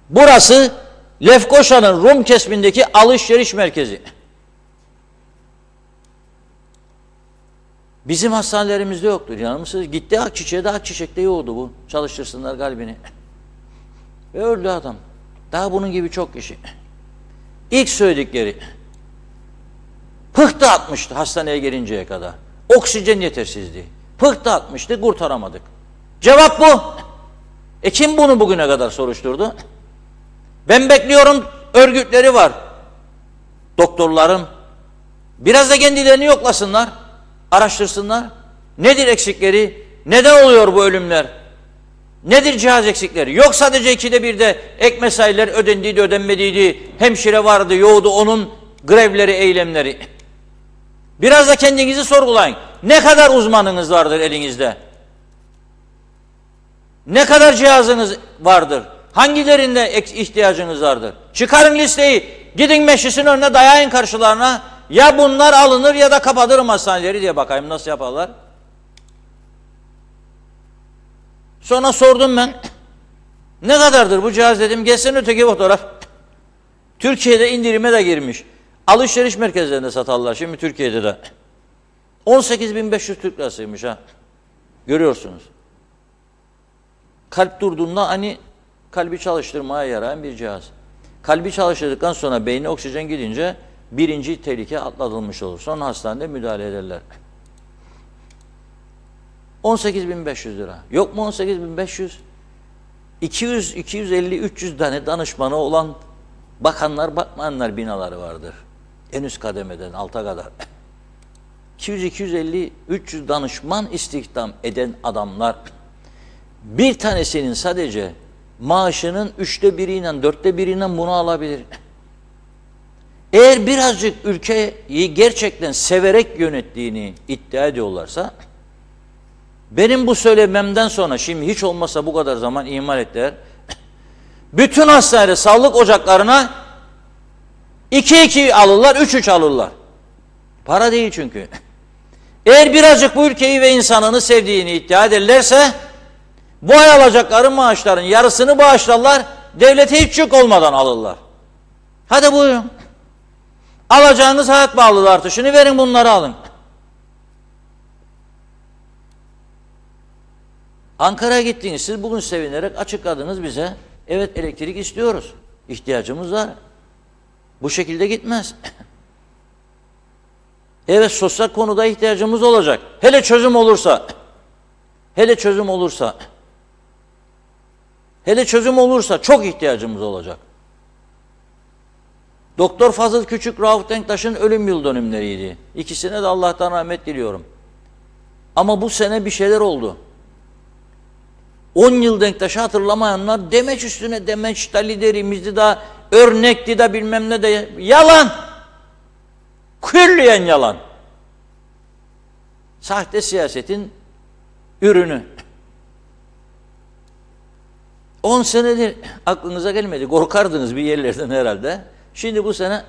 Burası Lefkoşa'nın Rum kesimindeki alışveriş merkezi. Bizim hastanelerimizde yoktur. Yanılmışsınız. Gitti Akçiçek'e de Akçiçek'te yoğdu bu. Çalıştırsınlar kalbini. Ve öldü adam. Daha bunun gibi çok kişi. İlk söyledikleri pıhtı atmıştı hastaneye gelinceye kadar. Oksijen yetersizliği. Pıhtı atmıştı, kurtaramadık. Cevap bu. Kim bunu bugüne kadar soruşturdu? Ben bekliyorum, örgütleri var. Doktorların. Biraz da kendilerini yoklasınlar. Araştırsınlar. Nedir eksikleri? Neden oluyor bu ölümler? Nedir cihaz eksikleri? Yok sadece 2'de 1'de ek mesailer ödendiydi, ödenmediydi. Hemşire vardı, yoğdu, onun grevleri, eylemleri. Biraz da kendinizi sorgulayın. Ne kadar uzmanınız vardır elinizde? Ne kadar cihazınız vardır? Hangilerinde ihtiyacınız vardır? Çıkarın listeyi. Gidin meclisin önüne dayayın karşılarına. Ya bunlar alınır ya da kapatırım hastaneleri diye bakayım nasıl yaparlar. Sonra sordum ben. Ne kadardır bu cihaz dedim. Gelsin öteki fotoğraf. Türkiye'de indirime de girmiş. Alışveriş merkezlerinde satarlar şimdi Türkiye'de de. 18.500 Türk lirasıymış ha. Görüyorsunuz. Kalp durduğunda hani kalbi çalıştırmaya yarayan bir cihaz. Kalbi çalıştırdıktan sonra beyne oksijen gidince birinci tehlike atlatılmış olur. Sonra hastanede müdahale ederler. 18.500 lira. Yok mu 18.500? 200, 250, 300 tane danışmanı olan bakanlar, bakmayanlar binaları vardır. En üst kademeden alta kadar. 200, 250, 300 danışman istihdam eden adamlar bir tanesinin sadece maaşının 3'te 1'iyle 4'te 1'iyle bunu alabilir. Eğer birazcık ülkeyi gerçekten severek yönettiğini iddia ediyorlarsa, benim bu söylememden sonra şimdi hiç olmazsa bu kadar zaman ihmal ettiler. Bütün hastane sağlık ocaklarına 2-2 alırlar, 3-3 alırlar. Para değil çünkü. Eğer birazcık bu ülkeyi ve insanını sevdiğini iddia ederlerse, bu ay alacakları maaşların yarısını bağışlarlar, devlete hiç yük olmadan alırlar. Hadi buyurun. Alacağınız hayat pahalılığı artışını verin, bunları alın. Ankara'ya gittiniz, siz bugün sevinerek açıkladınız bize. Evet, elektrik istiyoruz. İhtiyacımız var. Bu şekilde gitmez. Evet, sosyal konuda ihtiyacımız olacak. Hele çözüm olursa. Hele çözüm olursa. Hele çözüm olursa çok ihtiyacımız olacak. Doktor Fazıl Küçük, Rauf Denktaş'ın ölüm yıl dönümleriydi. İkisine de Allah'tan rahmet diliyorum. Ama bu sene bir şeyler oldu. 10 yıl Denktaş'ı hatırlamayanlar demeç üstüne demeç, da liderimizdi da, örnekti de bilmem ne de. Yalan! Külliyen yalan. Sahte siyasetin ürünü. 10 senedir aklınıza gelmedi. Korkardınız bir yerlerden herhalde. Şimdi bu sene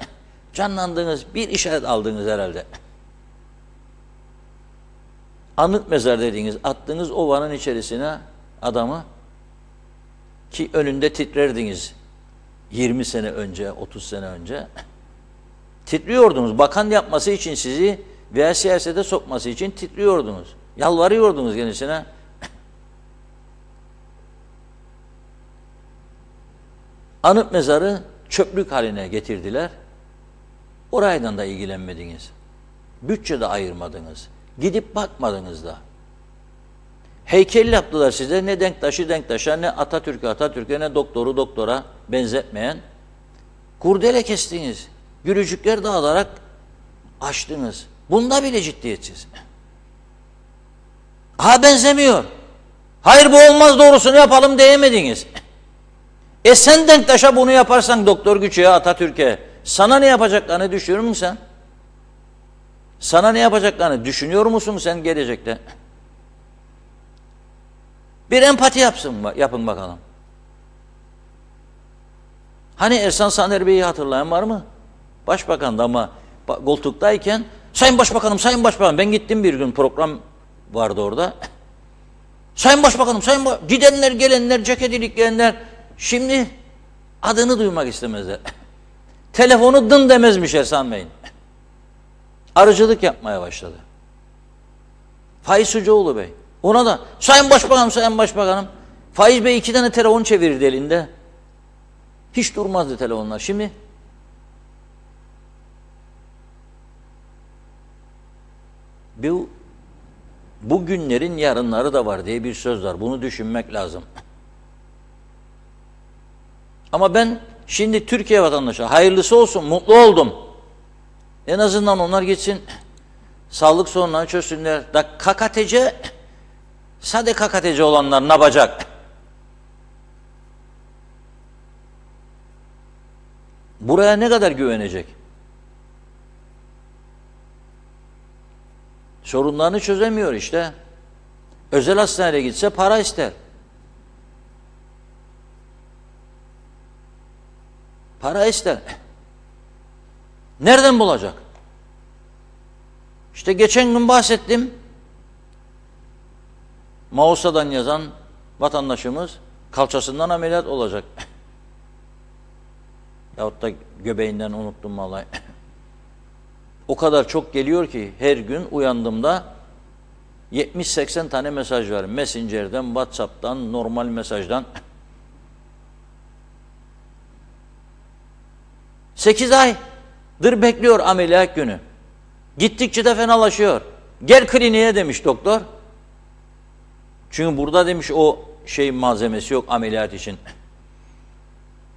canlandınız, bir işaret aldınız herhalde. Anıt mezar dediğiniz, attığınız ovanın içerisine adamı ki önünde titrerdiniz 20 sene önce, 30 sene önce. Titriyordunuz. Bakan yapması için sizi veya siyasete sokması için titriyordunuz. Yalvarıyordunuz kendisine. Anıt mezarı çöplük haline getirdiler. Orayla da ilgilenmediniz. Bütçe de ayırmadınız. Gidip bakmadınız da. Heykel yaptılar size. Ne Denktaş'a, ne Atatürk'e, ne doktora benzetmeyen. Kurdele kestiniz. Gülücükler dağılarak açtınız. Bunda bile ciddiyetsiz. Benzemiyor. Hayır bu olmaz, doğrusunu yapalım diyemediniz. Sen Denktaş'a bunu yaparsan Doktor Güç'e, Atatürk'e sana ne yapacaklarını düşünür müsün sen? Sana ne yapacaklarını düşünüyor musun sen gelecekte? Bir empati yapın bakalım. Hani Ersan Saner Bey'i hatırlayan var mı? Başbakan da ama koltuktayken Sayın Başbakanım, Sayın Başbakanım, ben gittim bir gün, program vardı orada. Sayın Başbakanım, gidenler gelenler, ceket ilikleyenler şimdi adını duymak istemezler. Telefonu dın demezmiş Ersan Bey'in. Arıcılık yapmaya başladı. Faiz Sucuoğlu Bey. Ona da Sayın Başbakanım, Sayın Başbakanım. Faiz Bey 2 tane telefon çevirirdi elinde. Hiç durmazdı telefonlar. Şimdi bu günlerin yarınları da var diye bir söz var. Bunu düşünmek lazım. Ama ben şimdi Türkiye vatandaşı hayırlısı olsun, mutlu oldum. En azından onlar gitsin, sağlık sorunlarını çözsünler. Da KKTC, sade KKTC olanlar ne yapacak? Buraya ne kadar güvenecek? Sorunlarını çözemiyor işte. Özel hastaneye gitse para ister. Para ister. Nereden bulacak? İşte geçen gün bahsettim. Mausa'dan yazan vatandaşımız kalçasından ameliyat olacak. Yahut da göbeğinden, unuttum vallahi. O kadar çok geliyor ki her gün uyandığımda 70-80 tane mesaj var. Messenger'den, WhatsApp'tan, normal mesajdan. 8 aydır bekliyor ameliyat günü. Gittikçe de fenalaşıyor. Gel kliniğe demiş doktor. Çünkü burada demiş o malzemesi yok ameliyat için.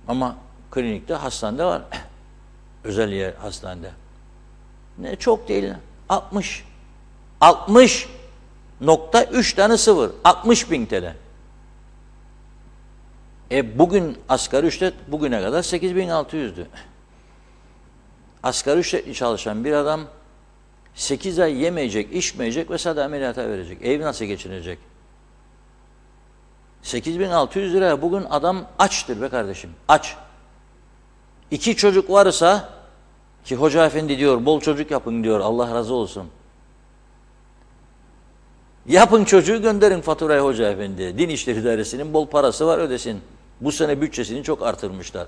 Ama klinikte, hastanede var. Özel yer hastanede. Ne çok değil. 60.3 tane sıfır. 60.000 TL. Bugün asgari ücret bugüne kadar 8.600'dü. Asgari ücretli çalışan bir adam 8 ay yemeyecek, içmeyecek ve sadece ameliyata verecek. Ev nasıl geçinecek? 8.600 liraya bugün adam açtır be kardeşim. Aç. 2 çocuk varsa ki Hoca Efendi diyor bol çocuk yapın diyor, Allah razı olsun. Yapın çocuğu, gönderin faturayı Hoca Efendi. Din İşleri İdaresi'nin bol parası var, ödesin. Bu sene bütçesini çok artırmışlar.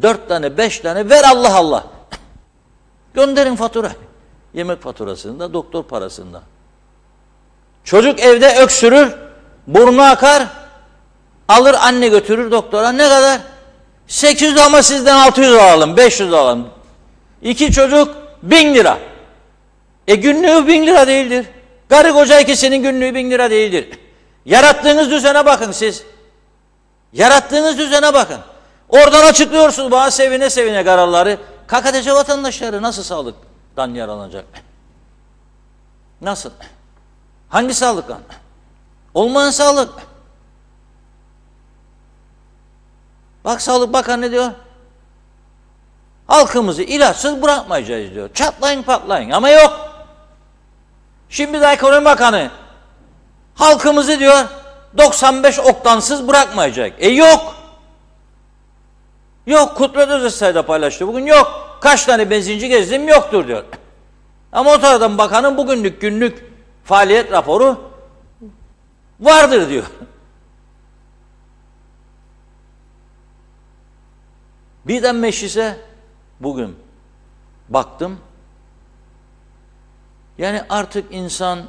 4 tane 5 tane ver, Allah Allah. Gönderin fatura. Yemek faturasında, doktor parasında. Çocuk evde öksürür, burnu akar, alır anne götürür doktora. Ne kadar? 800 ama sizden 600 alalım, 500 alalım. 2 çocuk 1000 lira. Günlüğü 1000 lira değildir. Karı koca ikisinin günlüğü 1000 lira değildir. Yarattığınız düzene bakın siz. Yarattığınız düzene bakın. Oradan açıklıyorsunuz bana sevine sevine kararları. KKTC vatandaşları nasıl sağlıktan yararlanacak? Nasıl? Hangi sağlıktan? Olmayan sağlık. Bak Sağlık Bakanı ne diyor? Halkımızı ilaçsız bırakmayacağız diyor. Çatlayın patlayın ama yok. Şimdi de Ekonomi Bakanı halkımızı diyor 95 oktansız bırakmayacak. Yok. Yok. Kudret Özersay da paylaştı bugün. Yok. Kaç tane benzinci gezdim yoktur diyor. Ama o taraftan bakanın bugünlük günlük faaliyet raporu vardır diyor. Birden meclise bugün baktım. Yani artık insan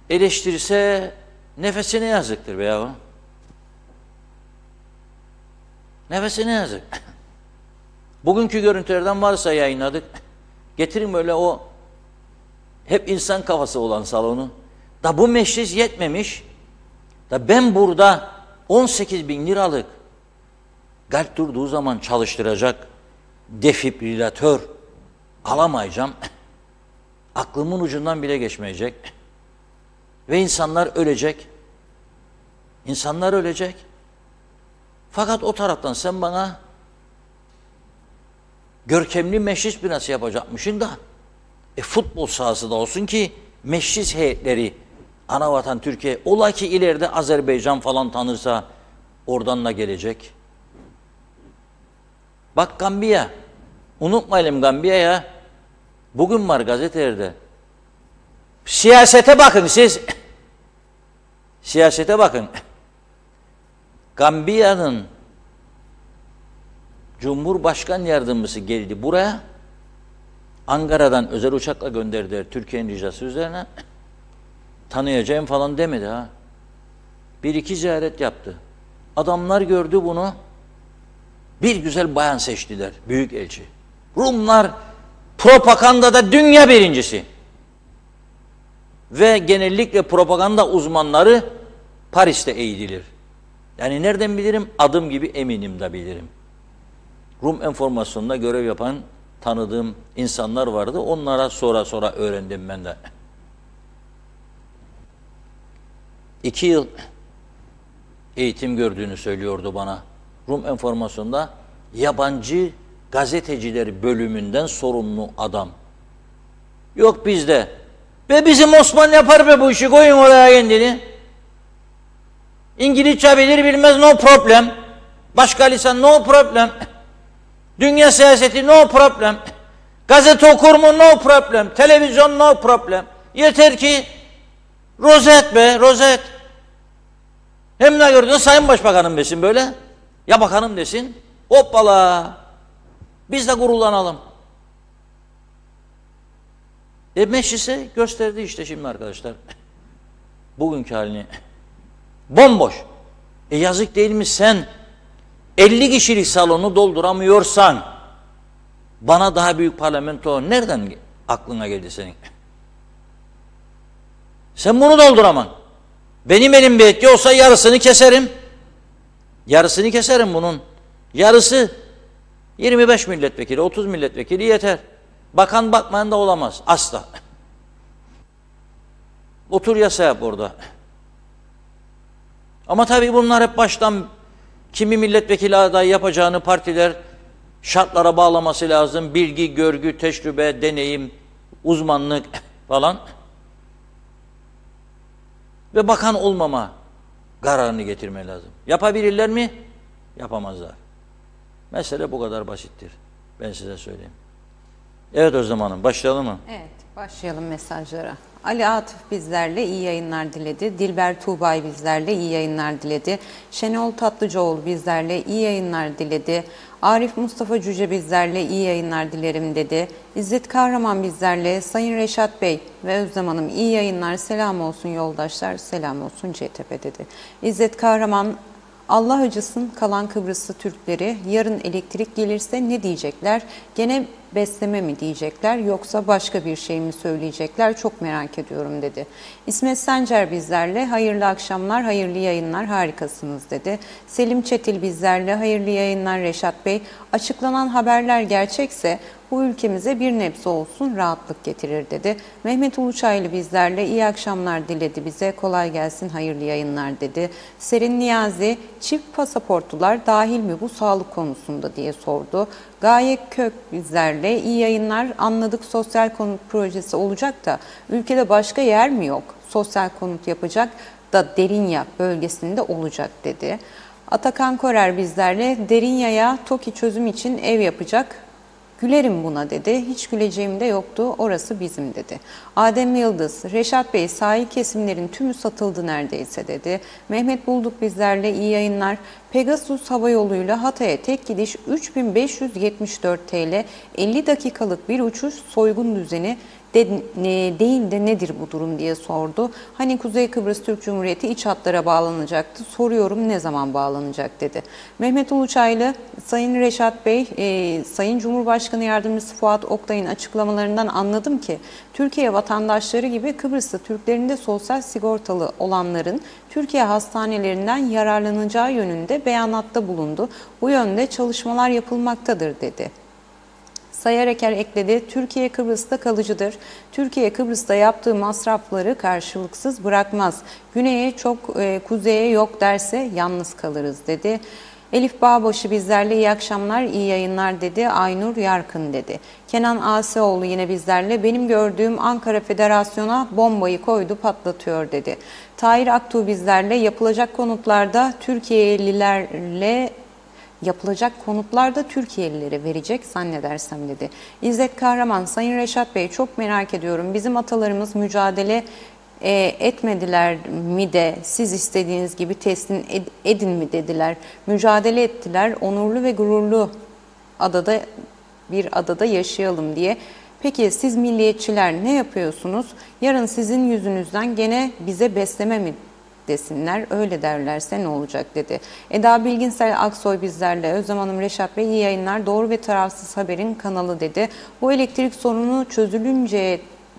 eleştirse nefesine yazıktır be yahu. Nefesine yazık. Bugünkü görüntülerden varsa yayınladık. Getirin böyle o hep insan kafası olan salonu. Da bu meclis yetmemiş. Da ben burada 18 bin liralık kalp durduğu zaman çalıştıracak defibrilatör alamayacağım. Aklımın ucundan bile geçmeyecek. Ve insanlar ölecek. İnsanlar ölecek. Fakat o taraftan sen bana görkemli meclis binası yapacakmışsın da futbol sahası da olsun ki meclis heyetleri anavatan Türkiye ola ki ileride Azerbaycan falan tanırsa oradan da gelecek. Bak Gambiya. Unutmayalım Gambiya'ya. Bugün var gazetelerde. Siyasete bakın siz. Siyasete bakın. Gambiya'nın Cumhurbaşkan Yardımcısı geldi buraya. Ankara'dan özel uçakla gönderdiler Türkiye'nin ricası üzerine. Tanıyacağım falan demedi ha. Bir iki ziyaret yaptı. Adamlar gördü bunu. Bir güzel bayan seçtiler. Büyük elçi. Rumlar propagandada dünya birincisi. Ve genellikle propaganda uzmanları Paris'te eğitilir. Yani nereden bilirim? Adım gibi eminim de bilirim. Rum enformasyonunda görev yapan tanıdığım insanlar vardı. Onlara sonra öğrendim ben de. 2 yıl eğitim gördüğünü söylüyordu bana. Rum enformasyonda yabancı gazeteciler bölümünden sorumlu adam. Yok bizde. Ve bizim Osman yapar be bu işi, koyun oraya kendini. İngilizce bilir bilmez no problem. Başka lisan no problem. Dünya siyaseti no problem. Gazete okur mu no problem. Televizyon no problem. Yeter ki rozet be rozet. Hem ne gördün Sayın Başbakanım desin böyle. Ya bakanım desin. Hoppala. Biz de gururlanalım. Meclise gösterdi işte şimdi arkadaşlar. Bugünkü halini. Bomboş. Yazık değil mi sen 50 kişilik salonu dolduramıyorsan bana daha büyük parlamento nereden aklına geldi senin? Sen bunu dolduramam. Benim elimde etki olsa yarısını keserim. Yarısını keserim bunun. Yarısı 25 milletvekili, 30 milletvekili yeter. Bakan bakmayan da olamaz. Asla. Otur yasa yap orada. Ama tabii bunlar hep baştan kimi milletvekili adayı yapacağını partiler şartlara bağlaması lazım. Bilgi, görgü, tecrübe, deneyim, uzmanlık falan. Ve bakan olmama kararını getirme lazım. Yapabilirler mi? Yapamazlar. Mesele bu kadar basittir. Ben size söyleyeyim. Evet Özlem Hanım, başlayalım mı? Evet, başlayalım mesajlara. Ali Atıf bizlerle iyi yayınlar diledi. Dilber Tuğbay bizlerle iyi yayınlar diledi. Şenol Tatlıcıoğlu bizlerle iyi yayınlar diledi. Arif Mustafa Cüce bizlerle iyi yayınlar dilerim dedi. İzzet Kahraman bizlerle Sayın Reşat Bey ve Özlem Hanım iyi yayınlar, selam olsun yoldaşlar, selam olsun CTP dedi. İzzet Kahraman, Allah acısın kalan Kıbrıslı Türkleri, yarın elektrik gelirse ne diyecekler? Gene besleme mi diyecekler yoksa başka bir şey mi söyleyecekler? Çok merak ediyorum dedi. İsmet Sencer bizlerle hayırlı akşamlar, hayırlı yayınlar, harikasınız dedi. Selim Çetil bizlerle hayırlı yayınlar Reşat Bey. Açıklanan haberler gerçekse bu ülkemize bir nebze olsun rahatlık getirir dedi. Mehmet Uluçaylı bizlerle iyi akşamlar diledi bize. Kolay gelsin, hayırlı yayınlar dedi. Serin Niyazi, çift pasaportlular dahil mi bu sağlık konusunda diye sordu. Gaye Kök bizlerle. İyi yayınlar. Anladık, sosyal konut projesi olacak da ülkede başka yer mi yok? Sosyal konut yapacak da Derinya bölgesinde olacak dedi. Atakan Korer bizlerle. Derinya'ya TOKİ çözüm için ev yapacak. Gülerim buna dedi. Hiç güleceğim de yoktu. Orası bizim dedi. Adem Yıldız, Reşat Bey sahil kesimlerin tümü satıldı neredeyse dedi. Mehmet Bulduk bizlerle. İyi yayınlar. Pegasus Hava Yolu'yla Hatay'a tek gidiş 3574 TL, 50 dakikalık bir uçuş soygun düzeni değil de nedir bu durum diye sordu. Hani Kuzey Kıbrıs Türk Cumhuriyeti iç hatlara bağlanacaktı. Soruyorum ne zaman bağlanacak dedi. Mehmet Uluçaylı, Sayın Reşat Bey, Sayın Cumhurbaşkanı Yardımcısı Fuat Oktay'ın açıklamalarından anladım ki Türkiye vatandaşları gibi Kıbrıs'ta Türklerin de sosyal sigortalı olanların Türkiye hastanelerinden yararlanacağı yönünde beyanatta bulundu. Bu yönde çalışmalar yapılmaktadır dedi. Sayar Eker ekledi. Türkiye Kıbrıs'ta kalıcıdır. Türkiye Kıbrıs'ta yaptığı masrafları karşılıksız bırakmaz. Güney'e çok, kuzeye yok derse yalnız kalırız dedi. Elif Bağbaşı bizlerle iyi akşamlar, iyi yayınlar dedi. Aynur Yarkın dedi. Kenan Aseoğlu yine bizlerle. Benim gördüğüm Ankara Federasyon'a bombayı koydu patlatıyor dedi. Tahir Aktuğ bizlerle. Yapılacak konutlarda Türkiye'lilere verecek zannedersem dedi. İzzet Kahraman, Sayın Reşat Bey çok merak ediyorum. Bizim atalarımız mücadele etmediler mi de siz istediğiniz gibi teslim edin mi dediler. Mücadele ettiler. Onurlu ve gururlu bir adada yaşayalım diye. Peki siz milliyetçiler ne yapıyorsunuz? Yarın sizin yüzünüzden gene bize besleme mi desinler, öyle derlerse ne olacak dedi. Eda Bilginsel Aksoy bizlerle. Özlem Hanım, Reşat Bey iyi yayınlar. Doğru ve tarafsız haberin kanalı dedi. Bu elektrik sorunu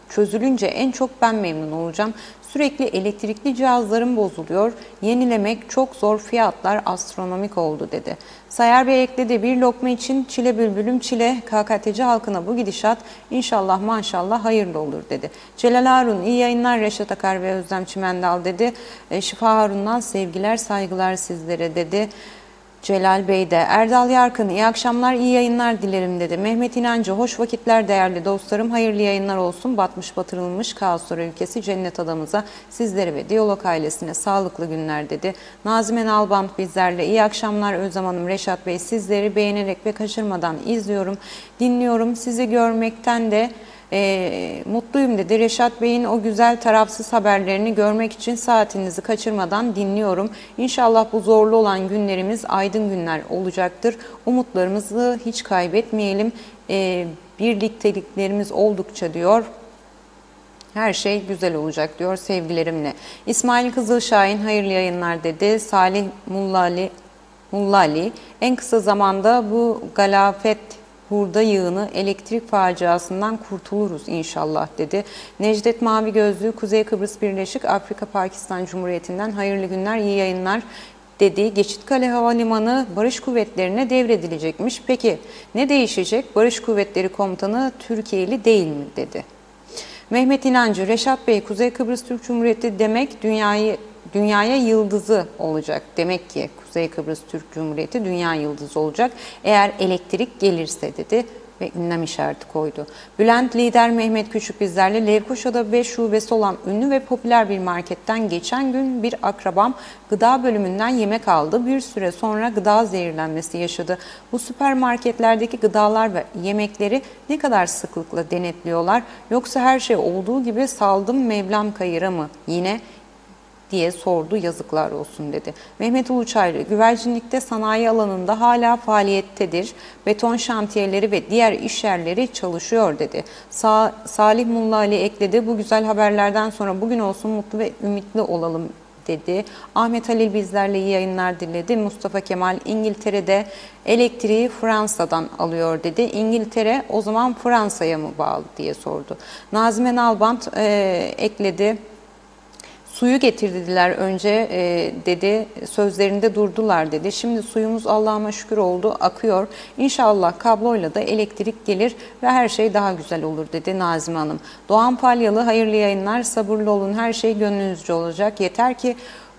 çözülünce en çok ben memnun olacağım. Sürekli elektrikli cihazlarım bozuluyor. Yenilemek çok zor, fiyatlar astronomik oldu dedi. Sayar Bey ekledi. Bir lokma için çile bülbülüm çile. KKTC halkına bu gidişat inşallah maşallah hayırlı olur dedi. Celal Harun iyi yayınlar Reşat Akar ve Özlem Çimendal dedi. Şifa Harun'dan sevgiler saygılar sizlere dedi. Celal Bey de. Erdal Yarkın iyi akşamlar, iyi yayınlar dilerim dedi. Mehmet İnancı hoş vakitler değerli dostlarım, hayırlı yayınlar olsun. Batmış batırılmış kaoslar ülkesi cennet adamıza, sizlere ve Diyalog ailesine sağlıklı günler dedi. Nazimen Albant bizlerle. İyi akşamlar Özlem Hanım, Reşat Bey sizleri beğenerek ve kaçırmadan izliyorum, dinliyorum. Sizi görmekten de mutluyum dedi. Reşat Bey'in o güzel tarafsız haberlerini görmek için saatinizi kaçırmadan dinliyorum. İnşallah bu zorlu olan günlerimiz aydın günler olacaktır. Umutlarımızı hiç kaybetmeyelim. Birlikteliklerimiz oldukça diyor. Her şey güzel olacak diyor sevgilerimle. İsmail Kızılşahin hayırlı yayınlar dedi. Salih Mullali en kısa zamanda bu galafet hurda yığını elektrik faciasından kurtuluruz inşallah dedi. Necdet Mavi Gözlü Kuzey Kıbrıs Birleşik Afrika Pakistan Cumhuriyeti'nden hayırlı günler, iyi yayınlar dedi. Geçitkale Havalimanı Barış Kuvvetleri'ne devredilecekmiş. Peki ne değişecek? Barış Kuvvetleri Komutanı Türkiye'li değil mi dedi. Mehmet İnancı, Reşat Bey Kuzey Kıbrıs Türk Cumhuriyeti demek dünyaya yıldızı olacak. Demek ki Kuzey Kıbrıs Türk Cumhuriyeti dünya yıldızı olacak eğer elektrik gelirse dedi ve ünlem işareti koydu. Bülent Lider Mehmet Küçük bizlerle. Lefkoşa'da 5 şubesi olan ünlü ve popüler bir marketten geçen gün bir akrabam gıda bölümünden yemek aldı. Bir süre sonra gıda zehirlenmesi yaşadı. Bu süpermarketlerdeki gıdalar ve yemekleri ne kadar sıklıkla denetliyorlar? Yoksa her şey olduğu gibi saldım Mevlam kayıra mı yine diye sordu, yazıklar olsun dedi. Mehmet Uluçaylı, güvercinlikte sanayi alanında hala faaliyettedir. Beton şantiyeleri ve diğer iş yerleri çalışıyor dedi. Salih Mullali ekledi. Bu güzel haberlerden sonra bugün olsun mutlu ve ümitli olalım dedi. Ahmet Halil bizlerle iyi yayınlar diledi. Mustafa Kemal İngiltere'de elektriği Fransa'dan alıyor dedi. İngiltere o zaman Fransa'ya mı bağlı diye sordu. Nazimen Albant ekledi. Suyu getirdiler önce dedi, sözlerinde durdular dedi. Şimdi suyumuz Allah'ıma şükür oldu, akıyor. İnşallah kabloyla da elektrik gelir ve her şey daha güzel olur dedi Nazime Hanım. Doğan Palyalı hayırlı yayınlar, sabırlı olun, her şey gönlünüzce olacak. Yeter ki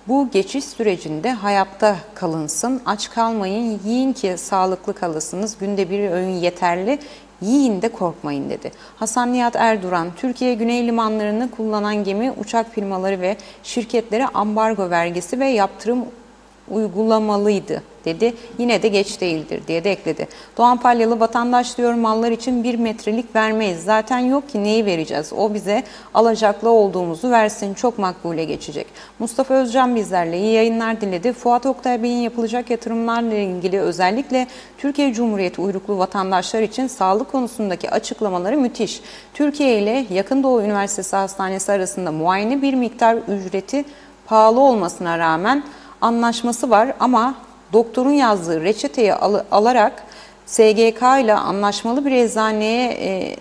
Bu geçiş sürecinde hayatta kalınsın, aç kalmayın, yiyin ki sağlıklı kalırsınız, günde bir öğün yeterli, yiyin de korkmayın dedi. Hasan Nihat Erduran, Türkiye güney limanlarını kullanan gemi, uçak firmaları ve şirketlere ambargo vergisi ve yaptırım uygulamalıydı dedi. Yine de geç değildir diye de ekledi. Doğan Palyalı, vatandaş diyor mallar için 1 metrelik vermeyiz. Zaten yok ki neyi vereceğiz? O bize alacaklı olduğumuzu versin. Çok makbule geçecek. Mustafa Özcan bizlerle iyi yayınlar diledi. Fuat Oktay Bey'in yapılacak yatırımlarla ilgili özellikle Türkiye Cumhuriyeti uyruklu vatandaşlar için sağlık konusundaki açıklamaları müthiş. Türkiye ile Yakın Doğu Üniversitesi Hastanesi arasında muayene bir miktar ücreti pahalı olmasına rağmen anlaşması var ama doktorun yazdığı reçeteyi alarak SGK ile anlaşmalı bir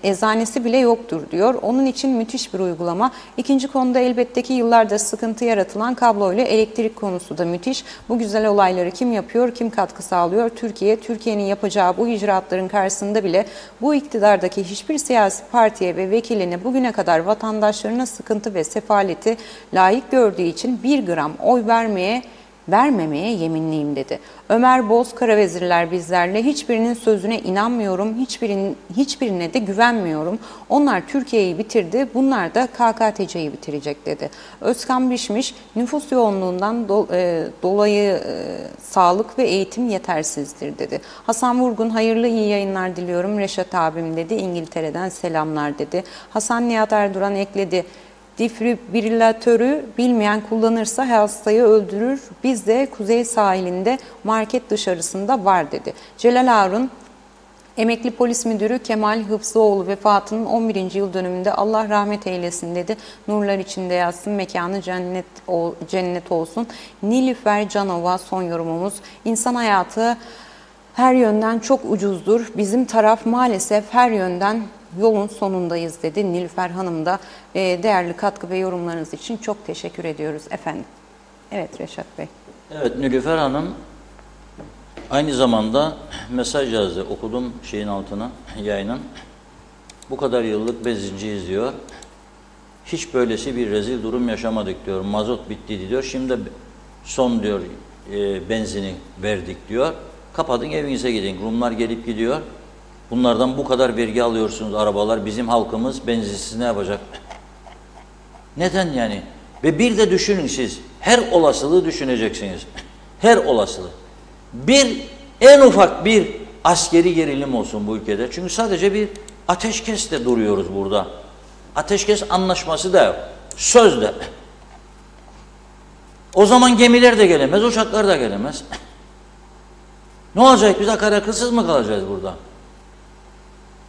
eczanesi bile yoktur diyor. Onun için müthiş bir uygulama. İkinci konuda elbette ki yıllardır sıkıntı yaratılan kablo ile elektrik konusu da müthiş. Bu güzel olayları kim yapıyor, kim katkı sağlıyor? Türkiye. Türkiye'nin yapacağı bu icraatların karşısında bile bu iktidardaki hiçbir siyasi partiye ve vekiline bugüne kadar vatandaşlarına sıkıntı ve sefaleti layık gördüğü için 1 gram oy vermemeye yeminliyim dedi. Ömer Boz Karavezirler bizlerle, hiçbirinin sözüne inanmıyorum, hiçbirine de güvenmiyorum. Onlar Türkiye'yi bitirdi, bunlar da KKTC'yi bitirecek dedi. Özkan Bişmiş, nüfus yoğunluğundan dolayı sağlık ve eğitim yetersizdir dedi. Hasan Vurgun, hayırlı iyi yayınlar diliyorum Reşat abim dedi. İngiltere'den selamlar dedi. Hasan Nihat Erduran ekledi. Defibrilatörü bilmeyen kullanırsa hastayı öldürür. Bizde kuzey sahilinde market dışarısında var dedi. Celal Harun, emekli polis müdürü Kemal Hıfzıoğlu vefatının 11. yıl dönümünde Allah rahmet eylesin dedi. Nurlar içinde yatsın, mekanı cennet olsun. Nilüfer Canova son yorumumuz. İnsan hayatı her yönden çok ucuzdur. Bizim taraf maalesef her yönden yolun sonundayız dedi. Nilüfer Hanım da değerli katkı ve yorumlarınız için çok teşekkür ediyoruz efendim. Evet Reşat Bey. Evet, Nilüfer Hanım aynı zamanda mesaj yazdı. Okudum şeyin altına, yayının. Bu kadar yıllık benzinciyiz diyor. Hiç böylesi bir rezil durum yaşamadık diyor. Mazot bitti diyor. Şimdi son diyor benzini verdik diyor. Kapatın evinize gidin. Rumlar gelip gidiyor. Bunlardan bu kadar vergi alıyorsunuz arabalar. Bizim halkımız benzinsiz ne yapacak? Neden yani? Ve bir de düşünün siz. Her olasılığı düşüneceksiniz. Her olasılığı. En ufak bir askeri gerilim olsun bu ülkede. Çünkü sadece bir ateşkesle duruyoruz burada. Ateşkes anlaşması da yok. Sözde. O zaman gemiler de gelemez, uçaklar da gelemez. Ne olacak? Biz akaryakıtsız mı kalacağız burada?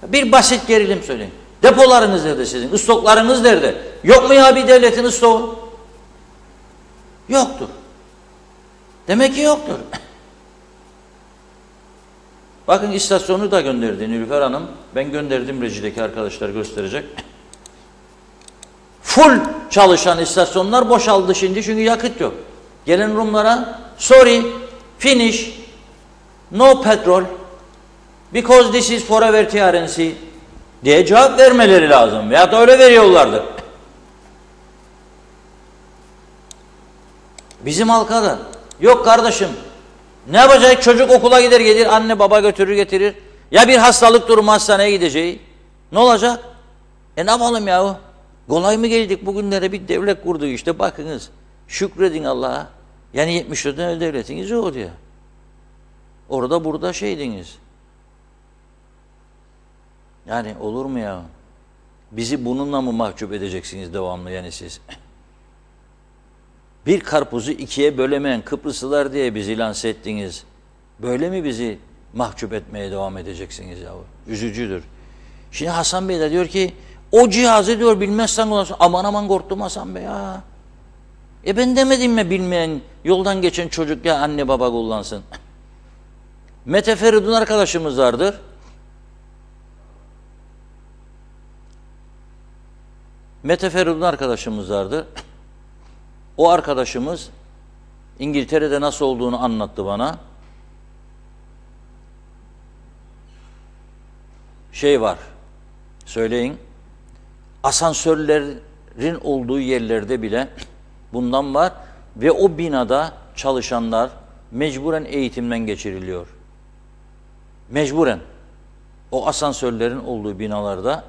Bir basit gerilim söyleyin. Depolarınız nerede sizin? Istoklarınız nerede? Yok mu ya bir devletin istoğu? Yoktur. Demek ki yoktur. Bakın istasyonu da gönderdi Nilüfer Hanım. Ben gönderdim, rejideki arkadaşlar gösterecek. Full çalışan istasyonlar boşaldı şimdi çünkü yakıt yok. Gelen Rumlara sorry, finish, no petrol, because this is forever TRNC diye cevap vermeleri lazım. Veyahut da öyle veriyorlardı. Bizim halka da yok kardeşim. Ne yapacak? Çocuk okula gider gelir, anne baba götürür getirir. Ya bir hastalık durumu hastaneye gideceği. Ne olacak? Ne yapalım yahu? Kolay mı geldik bugünlere, bir devlet kurduk işte bakınız. Şükredin Allah'a. Yani 74'ten devletiniz yok diye. Orada burada şeydiniz. Yani olur mu ya? Bizi bununla mı mahcup edeceksiniz devamlı yani siz? Bir karpuzu ikiye bölemeyen Kıbrıslılar diye bizi lanse ettiniz. Böyle mi bizi mahcup etmeye devam edeceksiniz ya? Üzücüdür. Şimdi Hasan Bey de diyor ki o cihazı diyor bilmezsen kullansın. Aman aman korktum Hasan Bey ya. Ben demedim mi bilmeyen yoldan geçen çocuk ya anne baba kullansın. Mete Feridun arkadaşımız vardır. Mete Feridun arkadaşımız vardır. O arkadaşımız İngiltere'de nasıl olduğunu anlattı bana. Şey var, söyleyin, asansörlerin olduğu yerlerde bile bundan var. ve o binada çalışanlar mecburen eğitimden geçiriliyor. Mecburen. O asansörlerin olduğu binalarda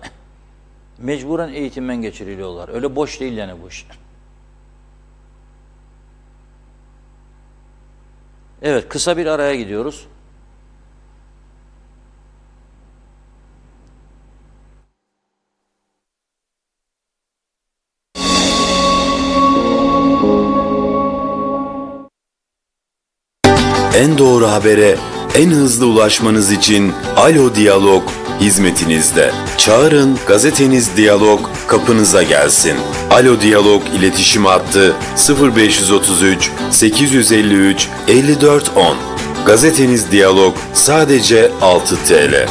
mecburen eğitimden geçiriliyorlar. Öyle boş değil yani bu iş. Evet, kısa bir araya gidiyoruz. En doğru habere en hızlı ulaşmanız için Alo Diyalog hizmetinizde. Çağırın, gazeteniz Diyalog kapınıza gelsin. Alo Diyalog iletişim hattı 0533 853 5410. Gazeteniz Diyalog sadece 6 TL.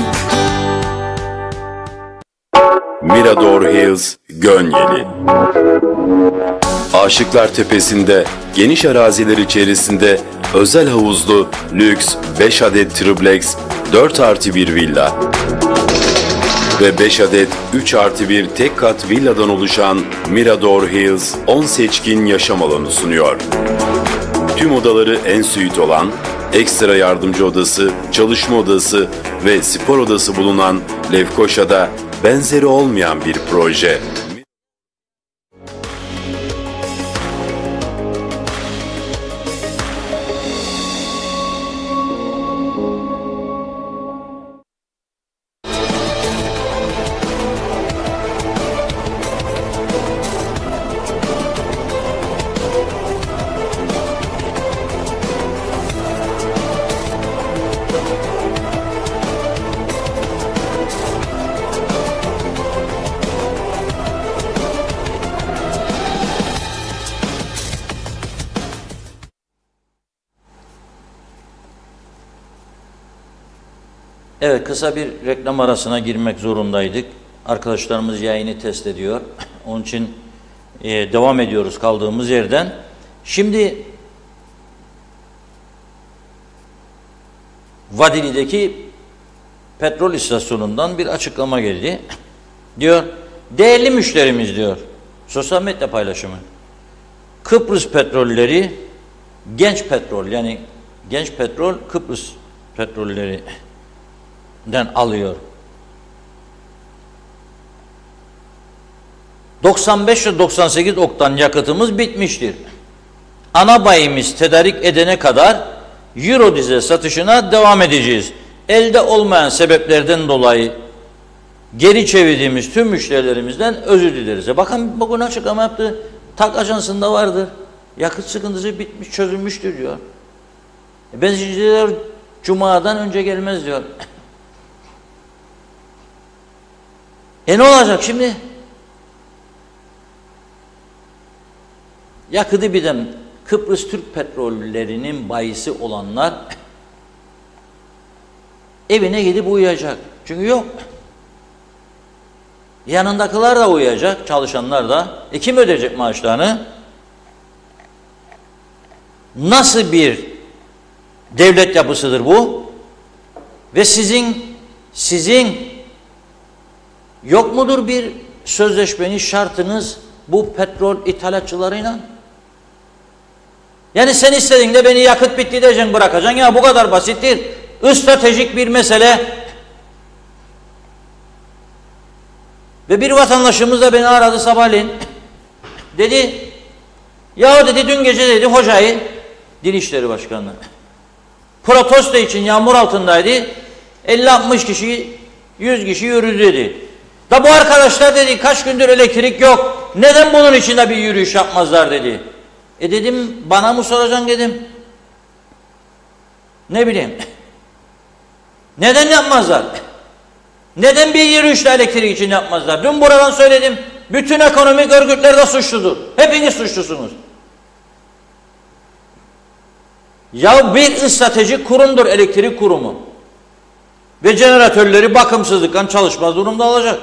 Mirador Hills, Gönyeli. Aşıklar Tepesi'nde geniş araziler içerisinde özel havuzlu, lüks 5 adet triplex, 4+1 villa ve 5 adet 3+1 tek kat villadan oluşan Mirador Hills 10 seçkin yaşam alanı sunuyor. Tüm odaları en suite olan, ekstra yardımcı odası, çalışma odası ve spor odası bulunan Lefkoşa'da benzeri olmayan bir proje. Evet, kısa bir reklam arasına girmek zorundaydık. Arkadaşlarımız yayını test ediyor. Onun için devam ediyoruz kaldığımız yerden. Şimdi Vadili'deki petrol istasyonundan bir açıklama geldi. Diyor, değerli müşterimiz diyor, sosyal medya paylaşımı. Kıbrıs petrolleri, genç petrol, yani genç petrol Kıbrıs petrollerinden alıyor. 95 ve 98 oktan yakıtımız bitmiştir. Ana bayimiz tedarik edene kadar Euro dizel satışına devam edeceğiz. Elde olmayan sebeplerden dolayı geri çevirdiğimiz tüm müşterilerimizden özür dileriz. Bakın bugün açıklama yaptı. TAK ajansında vardır. Yakıt sıkıntısı bitmiş, çözülmüştür diyor. Benzinciler Cuma'dan önce gelmez diyor. Ne olacak şimdi? Yakıtı biten Kıbrıs Türk petrollerinin bayisi olanlar evine gidip uyuyacak. Çünkü yok. Yanındakiler de uyuyacak, çalışanlar da. Kim ödeyecek maaşlarını? Nasıl bir devlet yapısıdır bu? Ve sizin yok mudur bir sözleşmeniz, şartınız bu petrol ithalatçılarıyla? Yani sen istediğinde beni yakıt bitti diyeceksin, bırakacaksın. Ya bu kadar basittir. Stratejik bir mesele. Ve bir vatandaşımız da beni aradı sabahleyin. Dedi, ya dedi dün gece dedi hocayı, Dil İşleri Başkanı, protesto için yağmur altındaydı. 50-60 kişi, 100 kişi yürüdü dedi. Da bu arkadaşlar dedi kaç gündür elektrik yok. Neden bunun içinde bir yürüyüş yapmazlar dedi. Dedim bana mı soracaksın dedim. Ne bileyim. Neden yapmazlar? Neden bir yürüyüşle elektrik için yapmazlar? Dün buradan söyledim. Bütün ekonomik örgütler de suçludur. Hepiniz suçlusunuz. Ya bir stratejik kurumdur elektrik kurumu. Ve jeneratörleri bakımsızlıktan çalışmaz durumda olacak.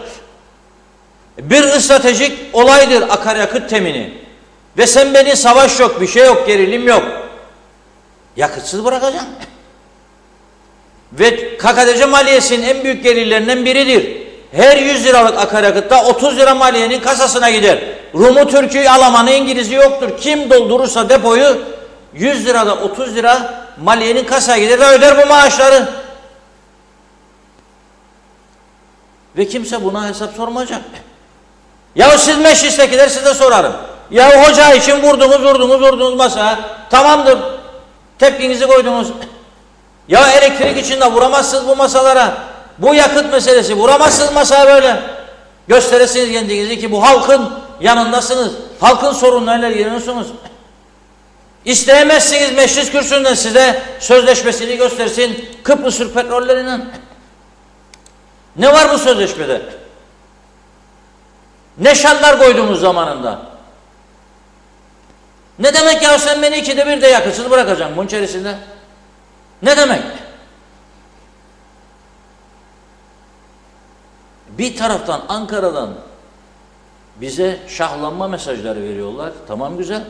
Bir stratejik olaydır akaryakıt temini. Ve sen beni savaş yok, bir şey yok, gerilim yok. Yakıtsız bırakacaksın. Ve KKTC maliyesinin en büyük gelirlerinden biridir. her 100 liralık akaryakıtta 30 lira maliyenin kasasına gider. Rumu, Türk'ü, Almanı, İngiliz'i yoktur. Kim doldurursa depoyu 100 lirada 30 lira maliyenin kasaya gider ve öder bu maaşları. Ve kimse buna hesap sormayacak. Ya siz meclistekiler, size sorarım. Ya hoca için vurdunuz masaya. Tamamdır. Tepkinizi koydunuz. Ya elektrik için de vuramazsınız bu masalara. Bu yakıt meselesi, vuramazsınız masaya böyle. Gösterirsiniz kendinizi ki bu halkın yanındasınız. Halkın sorunlarıyla ilgileniyorsunuz. İsteyemezsiniz meclis kürsüsünden size sözleşmesini göstersin Kıbrıs Türk Petrolleri'nin. Ne var bu sözleşmede? Ne şartlar koydunuz zamanında? Ne demek ya sen beni 2'de 1'de yakıtsız bırakacaksın bunun içerisinde? Ne demek? Bir taraftan Ankara'dan bize şahlanma mesajları veriyorlar. Tamam, güzel.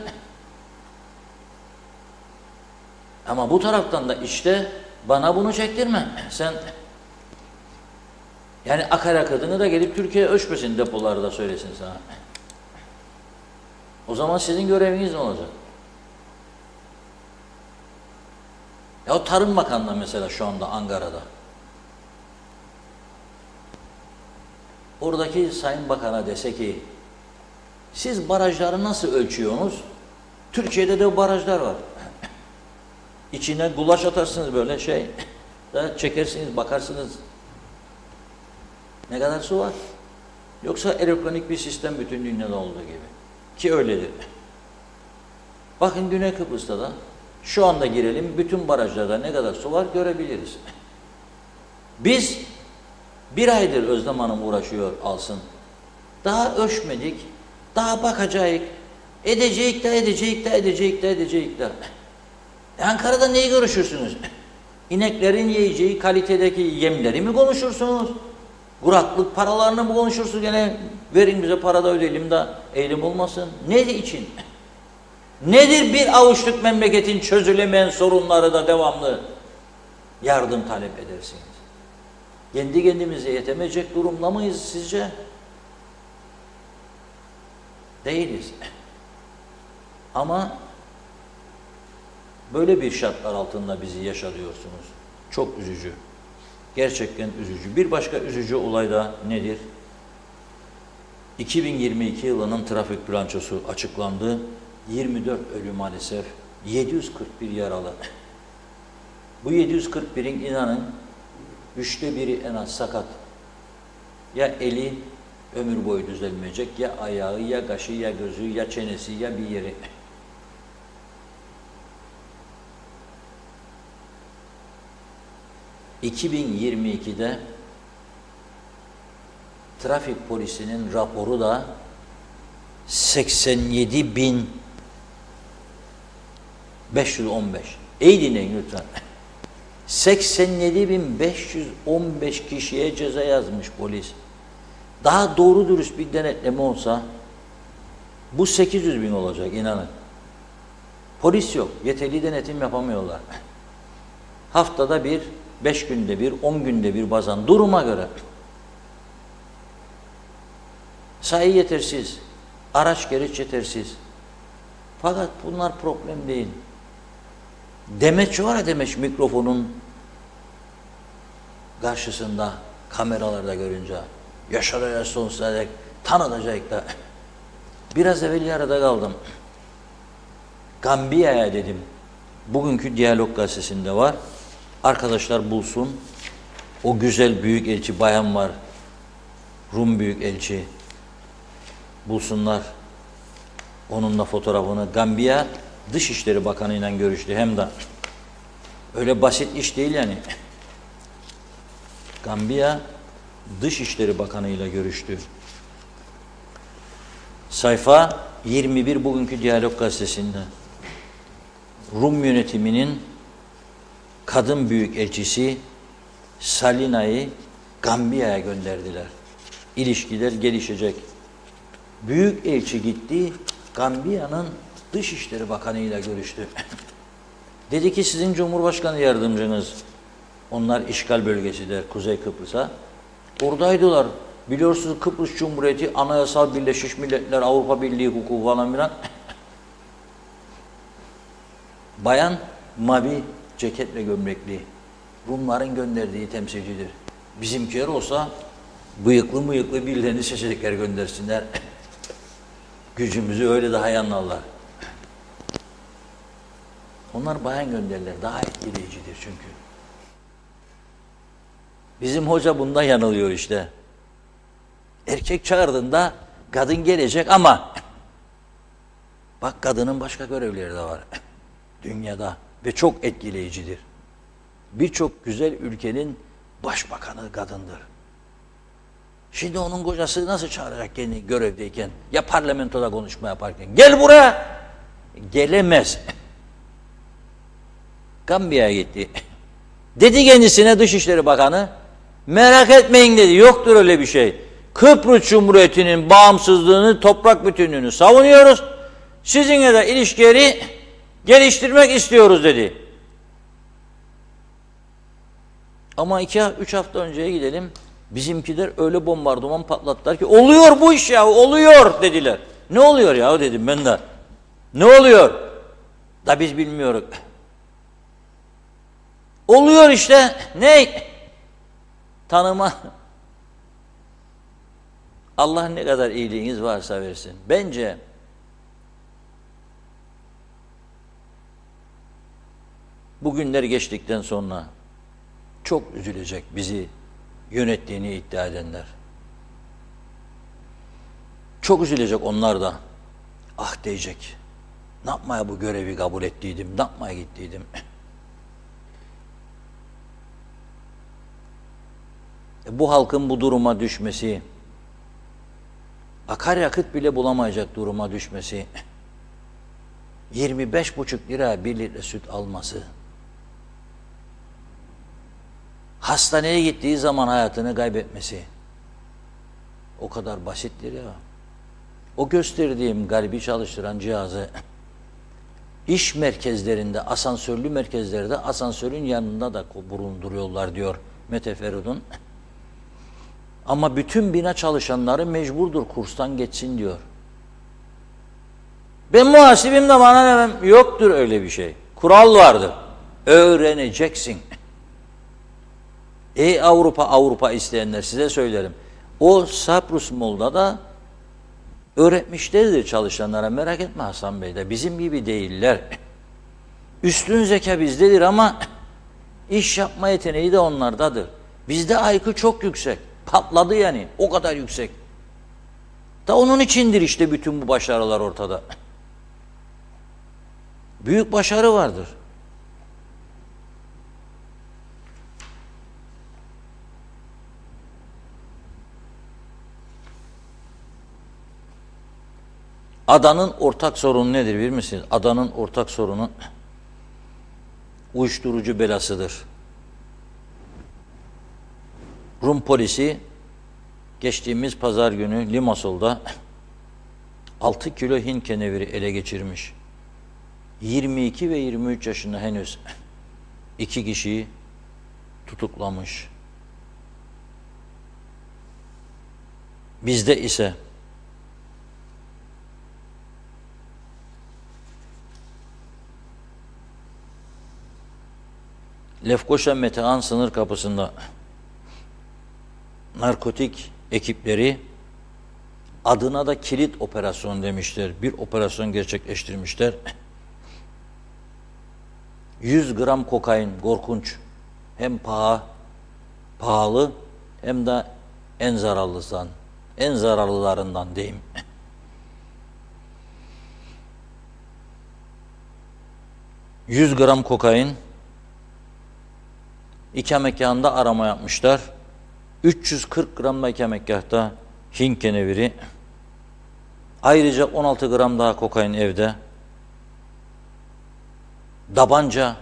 Ama bu taraftan da işte bana bunu çektirme. Sen yani akaryakıtını da gelip Türkiye'ye ölçmesin, depolarda söylesin sana. O zaman sizin göreviniz ne olacak? Ya o Tarım Bakanlığı mesela şu anda Ankara'da. Oradaki Sayın Bakan'a dese ki siz barajları nasıl ölçüyorsunuz? Türkiye'de de barajlar var. İçine gulaş atarsınız böyle da çekersiniz, bakarsınız. Ne kadar su var? Yoksa elektronik bir sistem bütün dünyada olduğu gibi. Ki öyledir. Bakın Güney Kıbrıs'ta da şu anda girelim, bütün barajlarda ne kadar su var görebiliriz. Biz bir aydır Özlem Hanım uğraşıyor alsın. Daha ölçmedik, daha bakacağız, edecek de. Ankara'da neyi görüşürsünüz? İneklerin yiyeceği kalitedeki yemleri mi konuşursunuz? Kuraklık paralarını mı konuşursunuz? Gene verin bize, para da ödeyelim de eğilim olmasın. Ne için? Nedir bir avuçluk memleketin çözülemeyen sorunları da devamlı yardım talep edersiniz? Kendi kendimize yetemeyecek durumda mıyız sizce? Değiliz. Ama böyle bir şartlar altında bizi yaşatıyorsunuz. Çok üzücü. Gerçekten üzücü. Bir başka üzücü olay da nedir? 2022 yılının trafik bilançosu açıklandı. 24 ölü maalesef, 741 yaralı. Bu 741'in inanın 1/3 en az sakat. Ya eli ömür boyu düzelmeyecek, ya ayağı, ya kaşı, ya gözü, ya çenesi, ya bir yeri. ...2022'de... trafik polisinin raporu da... ...87.515. İyi dinleyin lütfen. 87.515 kişiye ceza yazmış polis. Daha doğru dürüst bir denetleme olsa... ...bu 800.000 olacak, inanın. Polis yok, yeterli denetim yapamıyorlar. Haftada bir, 5 günde bir, 10 günde bir bazen duruma göre. Sayı yetersiz, araç gereç yetersiz. Fakat bunlar problem değil. Demeç var ya, Demeç mikrofonun karşısında, kameralarda görünce, yaşaraya sonsuza dek tanıtacak da. Biraz evvel yarıda kaldım. Gambiya'ya dedim. Bugünkü Diyalog gazetesinde var. Arkadaşlar bulsun. O güzel büyükelçi bayan var. Rum büyükelçi. Bulsunlar. Onunla fotoğrafını. Gambiya Dışişleri Bakanı ile görüştü. Hem de öyle basit iş değil yani. Gambiya Dışişleri Bakanı ile görüştü. Sayfa 21 bugünkü Diyalog gazetesinde. Rum yönetiminin kadın büyükelçisi Salina'yı Gambiya'ya gönderdiler. İlişkiler gelişecek. Büyükelçi gitti, Gambiya'nın Dışişleri Bakanı ile görüştü. Dedi ki sizin Cumhurbaşkanı yardımcınız, onlar işgal bölgesidir Kuzey Kıbrıs'a. Oradaydılar. Biliyorsunuz Kıbrıs Cumhuriyeti anayasal Birleşmiş Milletler, Avrupa Birliği hukuku falan filan. Bayan mavi ceket ve gömlekli. Rumların gönderdiği temsilcidir. Bizimkiler olsa bıyıklı mıyıklı birilerini seçecekler, göndersinler. Gücümüzü öyle daha iyi anlarlar. Onlar bayan gönderirler. Daha etkileyicidir çünkü. Bizim hoca bundan yanılıyor işte. Erkek çağırdığında kadın gelecek ama bak kadının başka görevleri de var dünyada ve çok etkileyicidir. Birçok güzel ülkenin başbakanı kadındır. Şimdi onun kocası nasıl çağıracak kendi görevdeyken, ya parlamentoda konuşma yaparken? Gel buraya! Gelemez. Gambiya'ya gitti. Dedi kendisine Dışişleri Bakanı, merak etmeyin dedi, yoktur öyle bir şey. Kıbrıs Cumhuriyeti'nin bağımsızlığını, toprak bütünlüğünü savunuyoruz. Sizinle de ilişkileri geliştirmek istiyoruz dedi. Ama 2-3 hafta önceye gidelim. Bizimkiler öyle bombardıman patlattılar ki oluyor bu iş ya, oluyor dediler. Ne oluyor ya dedim ben de. Ne oluyor? Da biz bilmiyoruz. Oluyor işte. Ne? Tanıma. Allah ne kadar iyiliğiniz varsa versin. Bence bu günler geçtikten sonra çok üzülecek bizi yönettiğini iddia edenler. Çok üzülecek onlar da. Ah diyecek. Ne yapmaya bu görevi kabul ettiydim, ne yapmaya gittiydim. Bu halkın bu duruma düşmesi, akaryakıt bile bulamayacak duruma düşmesi, 25,5 lira 1 litre süt alması, hastaneye gittiği zaman hayatını kaybetmesi, o kadar basittir ya. O gösterdiğim kalbi çalıştıran cihazı iş merkezlerinde, asansörlü merkezlerde asansörün yanında da bulunduruyorlar diyor Mete Feridun. Ama bütün bina çalışanları mecburdur kurstan geçsin diyor. Ben muhasibim de bana demem. Yoktur öyle bir şey. Kural vardır. Öğreneceksin. Ey Avrupa isteyenler size söylerim. O Saprus Mol'da da öğretmişlerdir çalışanlara. Merak etme Hasan Bey de. Bizim gibi değiller. Üstün zeka bizdedir ama iş yapma yeteneği de onlardadır. Bizde IQ çok yüksek. Patladı yani. O kadar yüksek. Da onun içindir işte bütün bu başarılar ortada. Büyük başarı vardır. Adanın ortak sorunu nedir bilir misiniz? Adanın ortak sorunu uyuşturucu belasıdır. Rum polisi geçtiğimiz pazar günü Limassol'da 6 kilo Hint keneviri ele geçirmiş. 22 ve 23 yaşında henüz 2 kişiyi tutuklamış. Bizde ise Lefkoşa Metehan sınır kapısında narkotik ekipleri adına da kilit operasyon demişler. Bir operasyon gerçekleştirmişler. 100 gram kokain, korkunç. Hem pahalı hem de en zararlılarından diyeyim. ...100 gram kokain... İkametgahında arama yapmışlar. 340 gram da ikametgahta Hint keneviri. Ayrıca 16 gram daha kokain evde. Tabanca,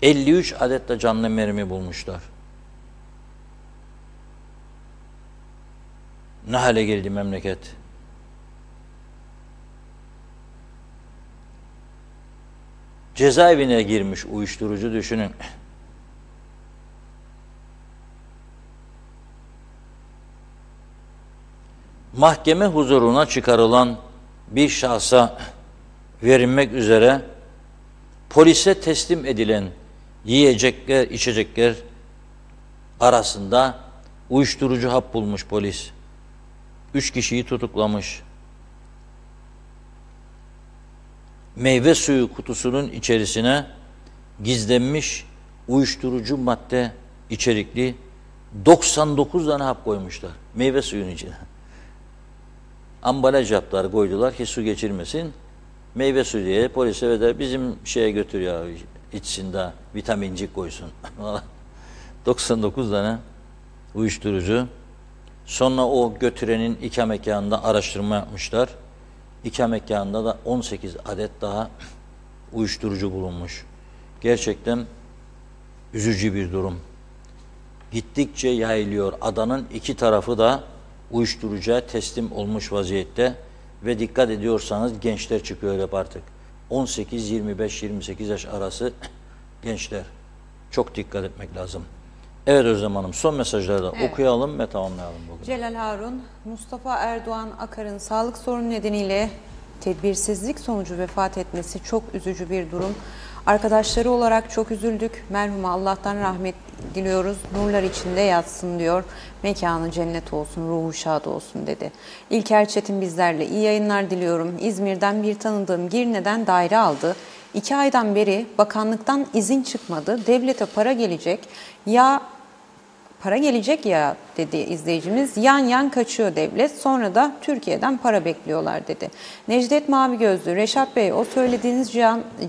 53 adet de canlı mermi bulmuşlar. Ne hale geldi memleket? Cezaevine girmiş uyuşturucu düşünün. mahkeme huzuruna çıkarılan bir şahsa verilmek üzere polise teslim edilen yiyecekler, içecekler arasında uyuşturucu hap bulmuş polis. 3 kişiyi tutuklamış. Meyve suyu kutusunun içerisine gizlenmiş uyuşturucu madde içerikli 99 tane hap koymuşlar. Meyve suyunun içine. Ambalaj yaptılar, koydular ki su geçirmesin. Meyve suyu diye polise ve bizim şeye götür ya, içsin de vitamincik koysun. 99 tane uyuşturucu. Sonra o götürenin ikametgahında araştırma yapmışlar. İkametgahında da 18 adet daha uyuşturucu bulunmuş. Gerçekten üzücü bir durum. Gittikçe yayılıyor. Adanın iki tarafı da uyuşturucuya teslim olmuş vaziyette ve dikkat ediyorsanız gençler çıkıyor hep artık. 18, 25, 28 yaş arası gençler. Çok dikkat etmek lazım. Evet Özlem Hanım, son mesajları da okuyalım ve tamamlayalım bugün. Celal Harun, Mustafa Erdoğan Akar'ın sağlık sorunu nedeniyle tedbirsizlik sonucu vefat etmesi çok üzücü bir durum. Arkadaşları olarak çok üzüldük. Merhuma Allah'tan rahmet diliyoruz. Nurlar içinde yatsın diyor. Mekanı cennet olsun, ruhu şad olsun dedi. İlker Çetin bizlerle iyi yayınlar diliyorum. İzmir'den bir tanıdığım Girne'den daire aldı. 2 aydan beri bakanlıktan izin çıkmadı. Devlete para gelecek ya dedi izleyicimiz. Yan kaçıyor devlet. Sonra da Türkiye'den para bekliyorlar dedi. Necdet Mavigözlü, Reşat Bey o söylediğiniz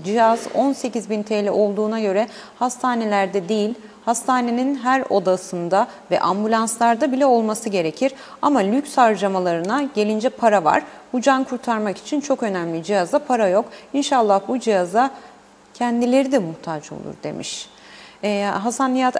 cihaz 18.000 TL olduğuna göre hastanelerde değil, hastanenin her odasında ve ambulanslarda bile olması gerekir. Ama lüks harcamalarına gelince para var. Bu can kurtarmak için çok önemli cihaza para yok. İnşallah bu cihaza kendileri de muhtaç olur demiş. Hasan Nihat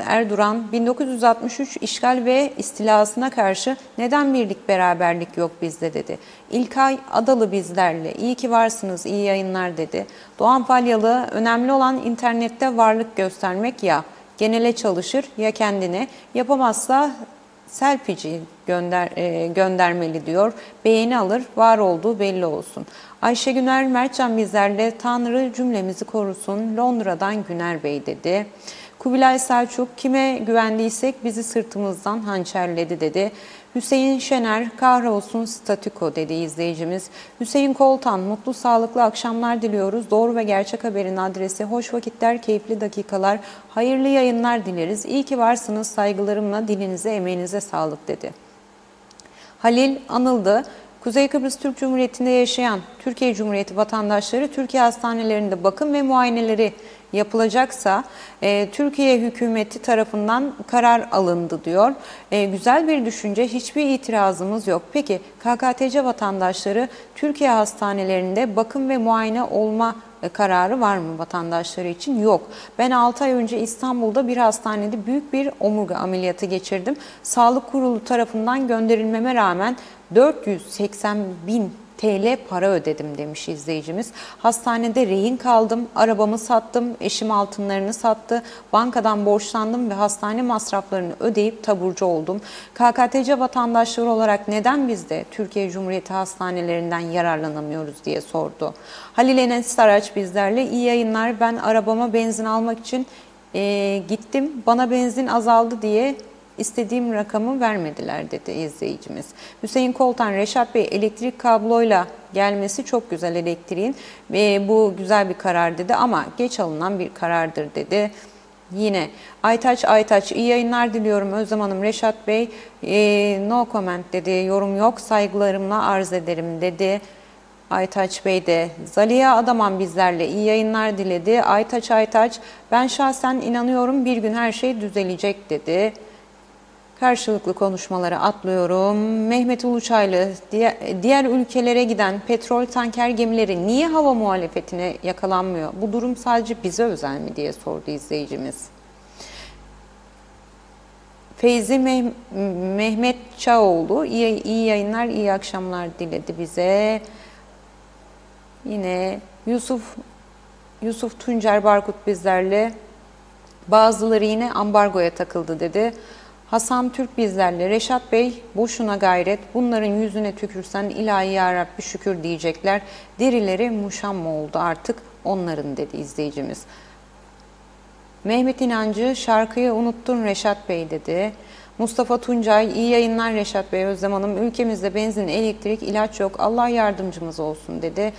Erduran 1963 işgal ve istilasına karşı neden birlik beraberlik yok bizde dedi. İlkay Adalı bizlerle iyi ki varsınız iyi yayınlar dedi. Doğan Falyalı önemli olan internette varlık göstermek genele çalışır ya kendine yapamazsa selfieci göndermeli diyor. Beğeni alır, var olduğu belli olsun. Ayşe Güner Mertcan bizlerle Tanrı cümlemizi korusun. Londra'dan Güner Bey dedi. Kubilay Selçuk kime güvendiysek bizi sırtımızdan hançerledi dedi. Hüseyin Şener kahrolsun statüko dedi izleyicimiz. Hüseyin Koltan mutlu sağlıklı akşamlar diliyoruz. Doğru ve gerçek haberin adresi hoş vakitler, keyifli dakikalar, hayırlı yayınlar dileriz. İyi ki varsınız saygılarımla dilinize emeğinize sağlık dedi. Halil Anıldı. Kuzey Kıbrıs Türk Cumhuriyeti'nde yaşayan Türkiye Cumhuriyeti vatandaşları Türkiye hastanelerinde bakım ve muayeneleri yapılacaksa Türkiye hükümeti tarafından karar alındı diyor. Güzel bir düşünce, hiçbir itirazımız yok. Peki KKTC vatandaşları Türkiye hastanelerinde bakım ve muayene olma kararı var mı vatandaşları için? Yok. Ben 6 ay önce İstanbul'da bir hastanede büyük bir omurga ameliyatı geçirdim. Sağlık Kurulu tarafından gönderilmeme rağmen 480.000 TL para ödedim demiş izleyicimiz. Hastanede rehin kaldım, arabamı sattım, eşim altınlarını sattı, bankadan borçlandım ve hastane masraflarını ödeyip taburcu oldum. KKTC vatandaşları olarak neden biz de Türkiye Cumhuriyeti hastanelerinden yararlanamıyoruz diye sordu. Halil Enes Saraç bizlerle iyi yayınlar. Ben arabama benzin almak için gittim, bana benzin azaldı diye İstediğim rakamı vermediler dedi izleyicimiz. Hüseyin Koltan, Reşat Bey elektrik kabloyla gelmesi çok güzel elektriğin ve bu güzel bir karar dedi ama geç alınan bir karardır dedi. Yine Aytaç iyi yayınlar diliyorum Özlem Hanım. Reşat Bey no comment dedi, yorum yok, saygılarımla arz ederim dedi. Aytaç Bey de Zaliha Adaman bizlerle iyi yayınlar diledi. Aytaç ben şahsen inanıyorum bir gün her şey düzelecek dedi. Karşılıklı konuşmaları atlıyorum. Mehmet Uluçaylı, diğer ülkelere giden petrol tanker gemileri niye hava muhalefetine yakalanmıyor? Bu durum sadece bize özel mi diye sordu izleyicimiz. Feyzi Mehmet Çağoğlu, iyi yayınlar, iyi akşamlar diledi bize. Yine Yusuf Tuncer Barkut bizlerle bazıları yine ambargoya takıldı dedi. Hasan Türk bizlerle. Reşat Bey, boşuna gayret. Bunların yüzüne tükürsen ilahi ya Rabbi şükür diyecekler. Derileri muşam mı oldu artık onların, dedi izleyicimiz. Mehmet İnancı, şarkıyı unuttun Reşat Bey, dedi. Mustafa Tuncay, iyi yayınlar Reşat Bey. Özlem Hanım, ülkemizde benzin, elektrik, ilaç yok. Allah yardımcımız olsun, dedi.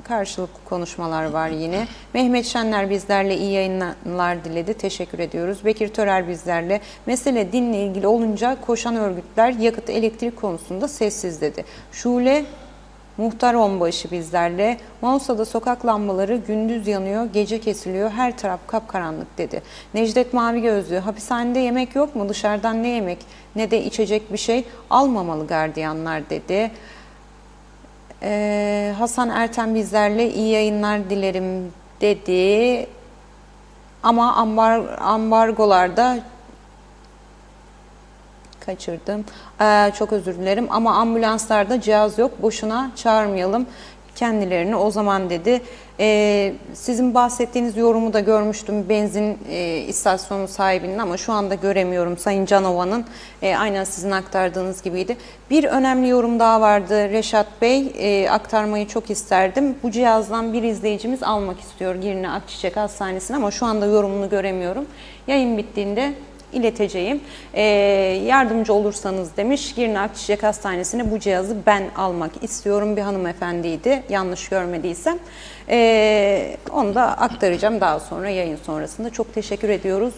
Karşılıklı konuşmalar var yine. Mehmet Şenler bizlerle, iyi yayınlar diledi. Teşekkür ediyoruz. Bekir Törer bizlerle. Mesele dinle ilgili olunca koşan örgütler yakıt, elektrik konusunda sessiz, dedi. Şule Muhtar Onbaşı bizlerle. Mausa'da sokak lambaları gündüz yanıyor, gece kesiliyor, her taraf kapkaranlık, dedi. Necdet Mavi Gözlü, hapishanede yemek yok mu? Dışarıdan ne yemek ne de içecek bir şey almamalı gardiyanlar, dedi. Hasan Erten bizlerle, iyi yayınlar dilerim, dedi. Ama ambargolarda kaçırdım. Çok özür dilerim. Ama ambulanslarda cihaz yok. Boşuna çağırmayalım kendilerini o zaman, dedi. Sizin bahsettiğiniz yorumu da görmüştüm benzin istasyonu sahibinin, ama şu anda göremiyorum Sayın Canova'nın. Aynen sizin aktardığınız gibiydi. Bir önemli yorum daha vardı Reşat Bey. Aktarmayı çok isterdim. Bu cihazdan bir izleyicimiz almak istiyor Girne Akçiçek Hastanesi'ne, ama şu anda yorumunu göremiyorum. Yayın bittiğinde ileteceğim. Yardımcı olursanız, demiş, Girne Akçiçek Hastanesi'ne bu cihazı ben almak istiyorum. Bir hanımefendiydi, yanlış görmediysem. Onu da aktaracağım daha sonra, yayın sonrasında. Çok teşekkür ediyoruz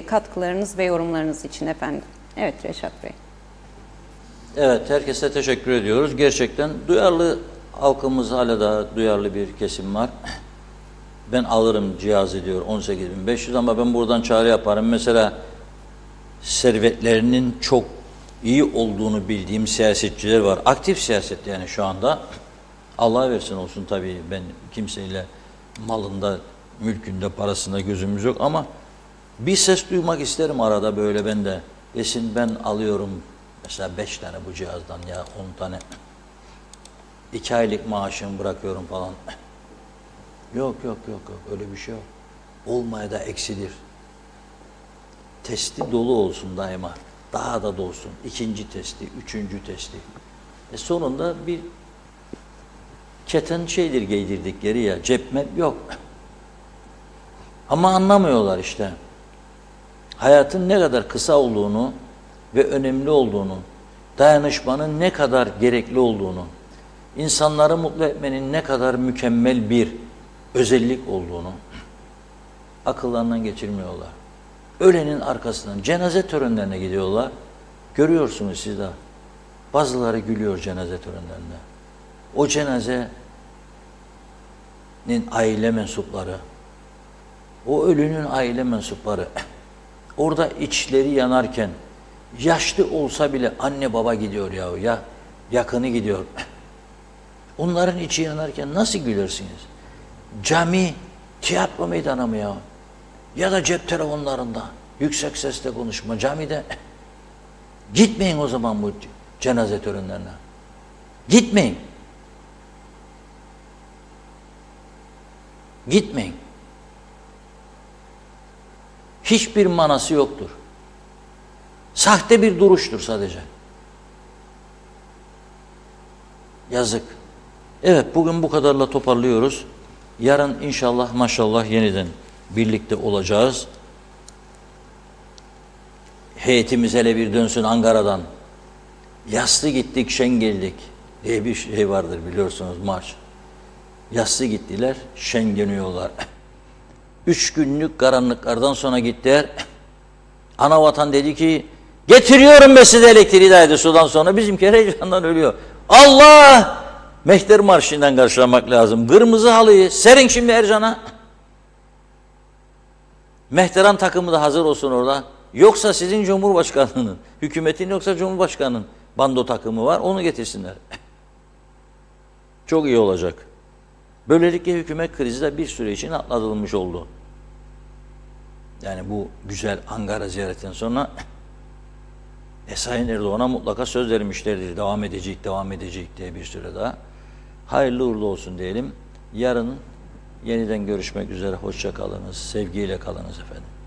katkılarınız ve yorumlarınız için efendim. Evet Reşat Bey. Evet, herkese teşekkür ediyoruz. Gerçekten duyarlı halkımız, hala da duyarlı bir kesim var. Ben alırım cihazı diyor 18.500, ama ben buradan çağrı yaparım. Mesela servetlerinin çok iyi olduğunu bildiğim siyasetçiler var. Aktif siyaset yani şu anda. Allah versin olsun tabii, ben kimseyle malında, mülkünde, parasında gözümüz yok, ama bir ses duymak isterim arada böyle ben de. Desin ben alıyorum mesela 5 tane bu cihazdan ya 10 tane. 2 aylık maaşımı bırakıyorum falan. Yok öyle bir şey yok. Olmaya da eksidir. Testi dolu olsun daima. Daha da dolsun. 2. testi, 3. testi. Sonunda bir keten şeydir giydirdikleri ya. Cepme yok. Ama anlamıyorlar işte. Hayatın ne kadar kısa olduğunu ve önemli olduğunu, dayanışmanın ne kadar gerekli olduğunu, insanları mutlu etmenin ne kadar mükemmel bir özellik olduğunu akıllarından geçirmiyorlar. Ölenin arkasından cenaze törenlerine gidiyorlar. Görüyorsunuz siz de. Bazıları gülüyor cenaze törenlerine. O cenazenin aile mensupları, o ölünün aile mensupları orada içleri yanarken, yaşlı olsa bile anne baba gidiyor ya yakını gidiyor. Onların içi yanarken nasıl gülersiniz? Cami, tiyatro meydanı mı ya? Ya da cep telefonlarında yüksek sesle konuşma camide. Gitmeyin o zaman bu cenaze törenlerine. Gitmeyin. Gitmeyin. Hiçbir manası yoktur. Sahte bir duruştur sadece. Yazık. Evet, bugün bu kadarla toparlıyoruz. Yarın inşallah maşallah yeniden birlikte olacağız. Heyetimiz hele bir dönsün Ankara'dan. Yaslı gittik, şen geldik diye bir şey vardır biliyorsunuz, marş. Yaslı gittiler, şen dönüyorlar. 3 günlük karanlıklardan sonra gittiler. Anavatan dedi ki, getiriyorum be size elektriği dedi sudan sonra. Bizimki heyecandan ölüyor. Allah! Mehter Marşı'ndan karşılamak lazım. Kırmızı halıyı serin şimdi Ercan'a. Mehteran takımı da hazır olsun orada. Yoksa sizin Cumhurbaşkanı'nın, hükümetin yoksa Cumhurbaşkanı'nın bando takımı var, onu getirsinler. Çok iyi olacak. Böylelikle hükümet krizi de bir süre için atlatılmış oldu. Yani bu güzel Ankara ziyaretinden sonra Sayın Erdoğan'a mutlaka söz vermişlerdir. Devam edecek diye bir süre daha. Hayırlı uğurlu olsun diyelim. Yarın yeniden görüşmek üzere. Hoşça kalınız. Sevgiyle kalınız efendim.